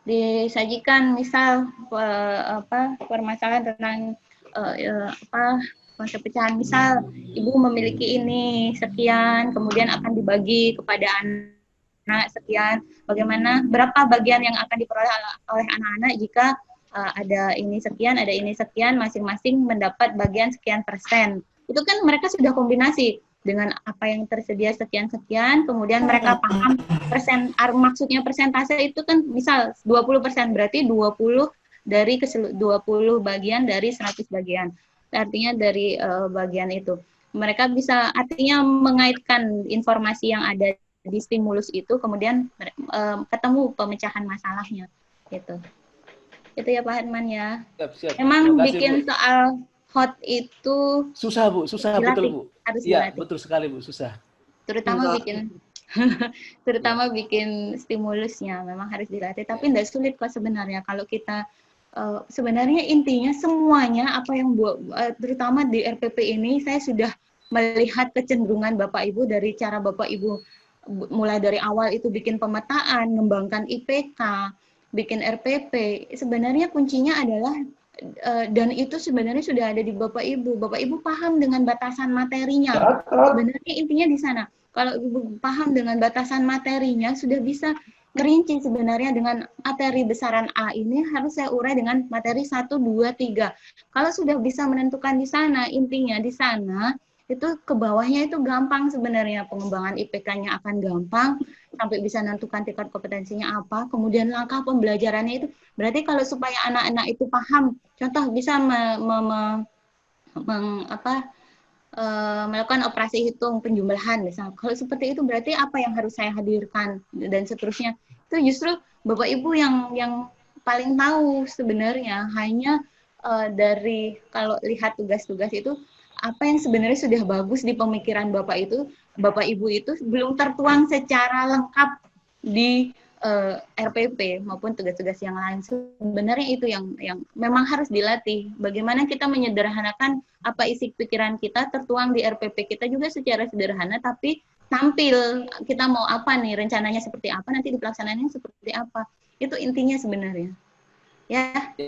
Disajikan misal permasalahan tentang konsep pecahan, misal ibu memiliki ini sekian, kemudian akan dibagi kepada anak sekian, bagaimana berapa bagian yang akan diperoleh oleh anak-anak jika ada ini sekian, masing-masing mendapat bagian sekian persen. Itu kan mereka sudah kombinasi dengan apa yang tersedia sekian-sekian, kemudian mereka paham maksudnya persentase itu kan misal 20%, berarti 20 bagian dari 100 bagian. Artinya dari bagian itu. Mereka bisa artinya mengaitkan informasi yang ada di stimulus itu, kemudian ketemu pemecahan masalahnya. Gitu. Itu ya Pak Herman ya. Siap. Memang bikin soal hot itu susah Bu, susah dilatih, betul Bu. harus Iya, dilatih. betul sekali Bu, susah. Terutama bikin stimulusnya memang harus dilatih, tapi tidak sulit kok sebenarnya kalau kita sebenarnya intinya semuanya apa yang terutama di RPP ini saya sudah melihat kecenderungan Bapak Ibu dari cara Bapak Ibu mulai dari awal itu bikin pemetaan, mengembangkan IPK, bikin RPP, sebenarnya kuncinya adalah dan itu sebenarnya sudah ada di Bapak Ibu. Bapak Ibu paham dengan batasan materinya. Sebenarnya intinya di sana. Kalau Ibu paham dengan batasan materinya, sudah bisa merinci sebenarnya dengan materi besaran A ini harus saya urai dengan materi 1, 2, 3. Kalau sudah bisa menentukan di sana, intinya di sana, itu ke bawahnya itu gampang sebenarnya, pengembangan IPK-nya akan gampang sampai bisa menentukan tingkat kompetensinya apa, kemudian langkah pembelajarannya itu berarti kalau supaya anak-anak itu paham, contoh bisa melakukan operasi hitung penjumlahan misalnya, kalau seperti itu berarti apa yang harus saya hadirkan dan seterusnya, itu justru Bapak Ibu yang paling tahu sebenarnya, hanya dari kalau lihat tugas-tugas itu apa yang sebenarnya sudah bagus di pemikiran Bapak Ibu itu belum tertuang secara lengkap di RPP maupun tugas-tugas yang lain. Sebenarnya itu yang memang harus dilatih. Bagaimana kita menyederhanakan apa isi pikiran kita tertuang di RPP kita juga secara sederhana, tapi tampil kita mau apa nih, rencananya seperti apa, nanti di pelaksanaannya seperti apa. Itu intinya sebenarnya. Ya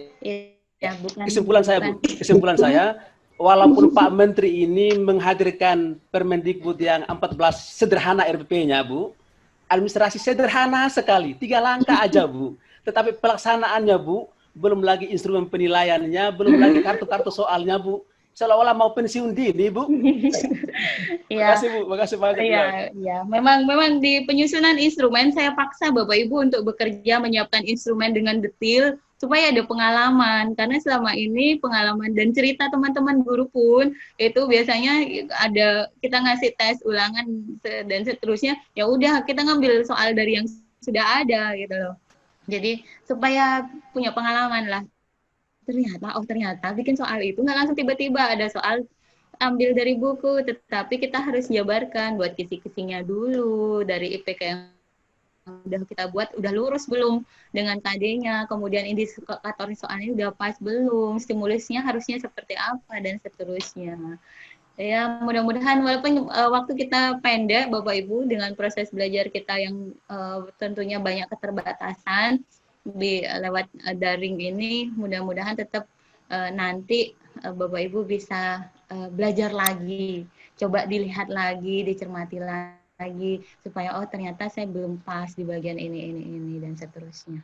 bukan. Kesimpulan saya walaupun Pak Menteri ini menghadirkan Permendikbud yang 14 sederhana RPP-nya, Bu, administrasi sederhana sekali, 3 langkah aja, Bu. Tetapi pelaksanaannya, Bu, belum lagi instrumen penilaiannya, belum lagi kartu-kartu soalnya, Bu. Seolah-olah mau pensiun dini, Bu. Ya. Makasih banyak. Iya. Memang di penyusunan instrumen saya paksa Bapak Ibu untuk bekerja menyiapkan instrumen dengan detail, supaya ada pengalaman, karena selama ini pengalaman dan cerita teman-teman guru pun itu biasanya ada kita ngasih tes ulangan dan seterusnya, ya udah kita ngambil soal dari yang sudah ada gitu loh. Jadi supaya punya pengalaman lah. Ternyata bikin soal itu nggak langsung tiba-tiba ada soal ambil dari buku, tetapi kita harus jabarkan buat kisi-kisinya dulu dari IPK yang udah kita buat, udah lurus belum dengan KD-nya, kemudian indikator soalnya udah pas belum, stimulusnya harusnya seperti apa, dan seterusnya. Ya, mudah-mudahan walaupun waktu kita pendek, Bapak Ibu, dengan proses belajar kita yang tentunya banyak keterbatasan lewat daring ini, mudah-mudahan tetap nanti Bapak Ibu bisa belajar lagi, coba dilihat lagi, dicermati lagi, supaya ternyata saya belum pas di bagian ini dan seterusnya.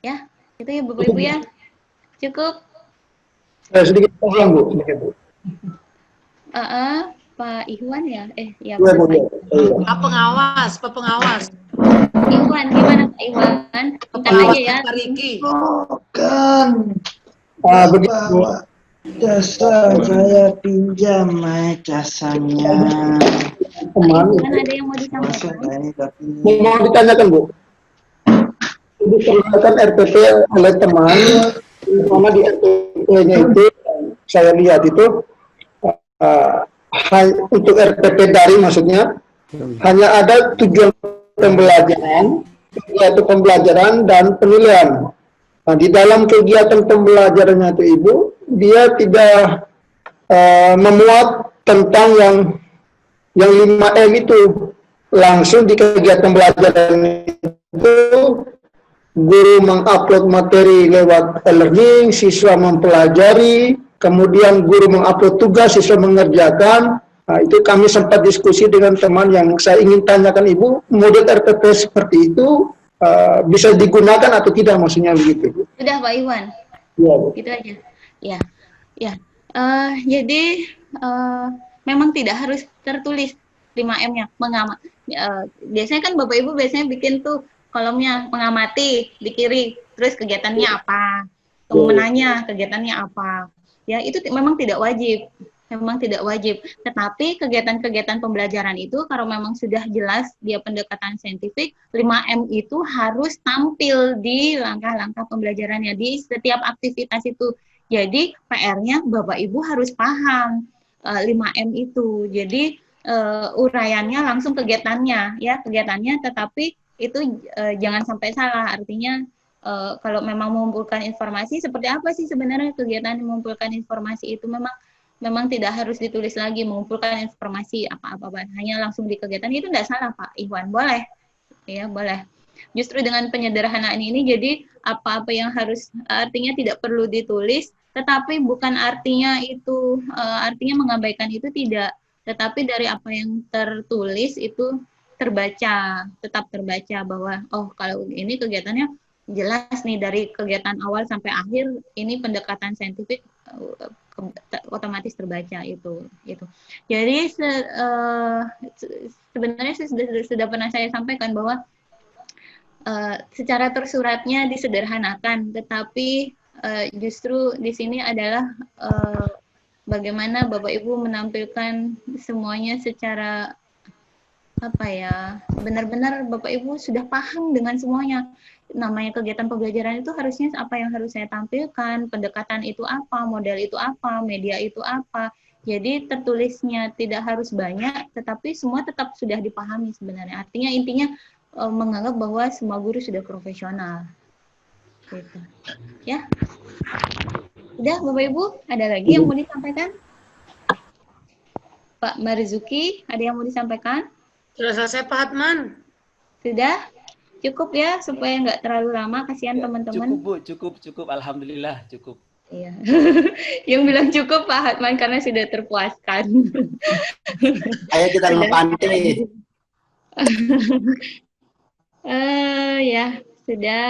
Ya, itu ya Bapak Ibu ya. Cukup? Sedikit ulang Bu, sedikit Bu. Pak Ikhwan ya? Ya, Pak pengawas. Ikhwan, gimana Pak Ikhwan? Bentar aja ya. Pak Riki. Kan. Begitu. Jasa saya pinjam jasanya. Teman, ada yang mau disampaikan? Mau ditanyakan Bu. Ditanyakan RPP oleh teman, sama di RPP-nya itu saya lihat itu untuk RPP daring maksudnya hanya ada tujuan pembelajaran, yaitu pembelajaran dan penilaian. Nah, di dalam kegiatan pembelajarannya itu Ibu, dia tidak memuat tentang yang 5M itu. Langsung di kegiatan pembelajaran itu guru mengupload materi lewat e-learning, siswa mempelajari, kemudian guru mengupload tugas, siswa mengerjakan. Nah, itu kami sempat diskusi dengan teman yang saya ingin tanyakan Ibu, model RPP seperti itu bisa digunakan atau tidak, maksudnya begitu, Bu? Sudah Pak Iwan, Iya, Bu. gitu aja. Ya, ya. Jadi memang tidak harus tertulis 5M-nya, biasanya kan Bapak Ibu biasanya bikin tuh kolomnya mengamati di kiri, terus kegiatannya apa, menanya kegiatannya apa. Ya, itu memang tidak wajib. Memang tidak wajib. Tetapi kegiatan-kegiatan pembelajaran itu kalau memang sudah jelas dia pendekatan saintifik, 5M itu harus tampil di langkah-langkah pembelajarannya di setiap aktivitas itu. Jadi PR-nya Bapak Ibu harus paham 5M itu. Jadi uraiannya langsung kegiatannya, ya kegiatannya, tetapi itu jangan sampai salah. Artinya kalau memang mengumpulkan informasi, seperti apa sih sebenarnya kegiatan mengumpulkan informasi itu, memang tidak harus ditulis lagi mengumpulkan informasi apa-apa, hanya langsung di kegiatan, itu tidak salah Pak Iwan, boleh, ya boleh. Justru dengan penyederhanaan ini, jadi apa-apa yang harus, artinya tidak perlu ditulis, tetapi bukan artinya itu, artinya mengabaikan itu tidak, tetapi dari apa yang tertulis itu terbaca, tetap terbaca bahwa oh kalau ini kegiatannya jelas nih dari kegiatan awal sampai akhir ini pendekatan saintifik, otomatis terbaca itu. Jadi sebenarnya sudah pernah saya sampaikan bahwa secara tersuratnya disederhanakan, tetapi justru di sini adalah bagaimana Bapak Ibu menampilkan semuanya secara benar-benar Bapak Ibu sudah paham dengan semuanya. Namanya kegiatan pembelajaran itu harusnya apa yang harus saya tampilkan, pendekatan itu apa, model itu apa, media itu apa. Jadi tertulisnya tidak harus banyak, tetapi semua tetap sudah dipahami sebenarnya. Artinya intinya menganggap bahwa semua guru sudah profesional. Gitu. Ya. Udah Bapak Ibu, ada lagi yang mau disampaikan? Pak Marzuki, ada yang mau disampaikan? Sudah selesai Pak Hatman. Sudah? Cukup ya, supaya nggak terlalu lama, kasihan teman-teman. Cukup Bu, cukup. Alhamdulillah cukup. Iya. Yang bilang cukup Pak Hatman karena sudah terpuaskan. Ayo kita ngepanti. Ya, sudah.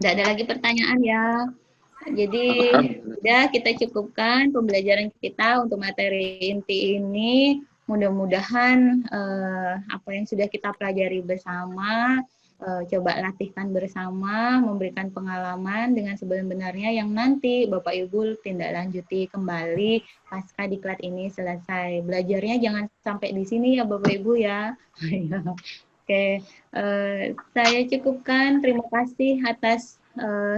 Tidak ada lagi pertanyaan ya. Jadi sudah kita cukupkan pembelajaran kita untuk materi inti ini. Mudah-mudahan apa yang sudah kita pelajari bersama, coba latihkan bersama, memberikan pengalaman dengan sebenar-benarnya yang nanti Bapak Ibu tindak lanjuti kembali pasca diklat ini selesai. Belajarnya jangan sampai di sini ya Bapak Ibu ya. Oke, saya cukupkan. Terima kasih atas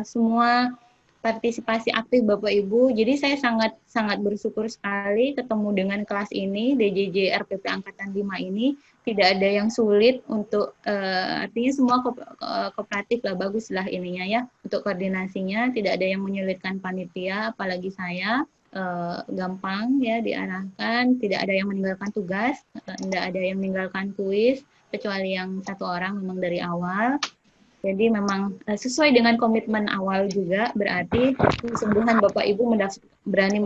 semua partisipasi aktif Bapak Ibu. Jadi saya sangat bersyukur sekali ketemu dengan kelas ini, DJJ RPP Angkatan 5 ini. Tidak ada yang sulit untuk, artinya semua kooperatif lah, bagus lah ininya ya. Untuk koordinasinya, tidak ada yang menyulitkan panitia, apalagi saya. Gampang ya diarahkan, tidak ada yang meninggalkan tugas, tidak ada yang meninggalkan kuis, kecuali yang satu orang memang dari awal. Jadi memang sesuai dengan komitmen awal juga, berarti kesungguhan Bapak Ibu berani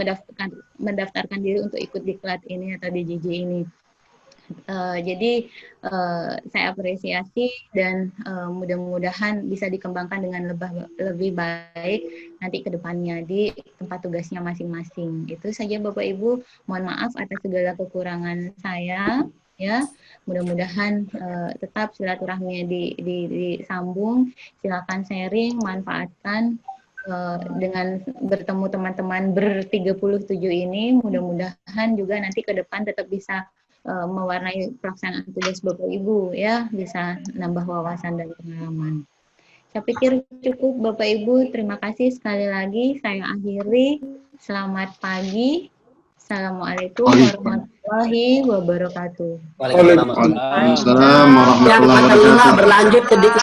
mendaftarkan diri untuk ikut diklat ini atau DJJ ini. Jadi saya apresiasi dan mudah-mudahan bisa dikembangkan dengan lebih baik nanti ke depannya di tempat tugasnya masing-masing. Itu saja Bapak Ibu, mohon maaf atas segala kekurangan saya. Ya, mudah-mudahan tetap silaturahminya disambung. Silakan sharing, manfaatkan dengan bertemu teman-teman ber-37 ini. Mudah-mudahan juga nanti ke depan tetap bisa mewarnai pelaksanaan tugas Bapak Ibu ya, bisa nambah wawasan dan pengalaman. Saya pikir cukup Bapak Ibu. Terima kasih sekali lagi. Saya akhiri. Selamat pagi. Assalamualaikum warahmatullahi wabarakatuh. Waalaikumsalam. Waalaikumsalam warahmatullahi wabarakatuh. Berlanjut ke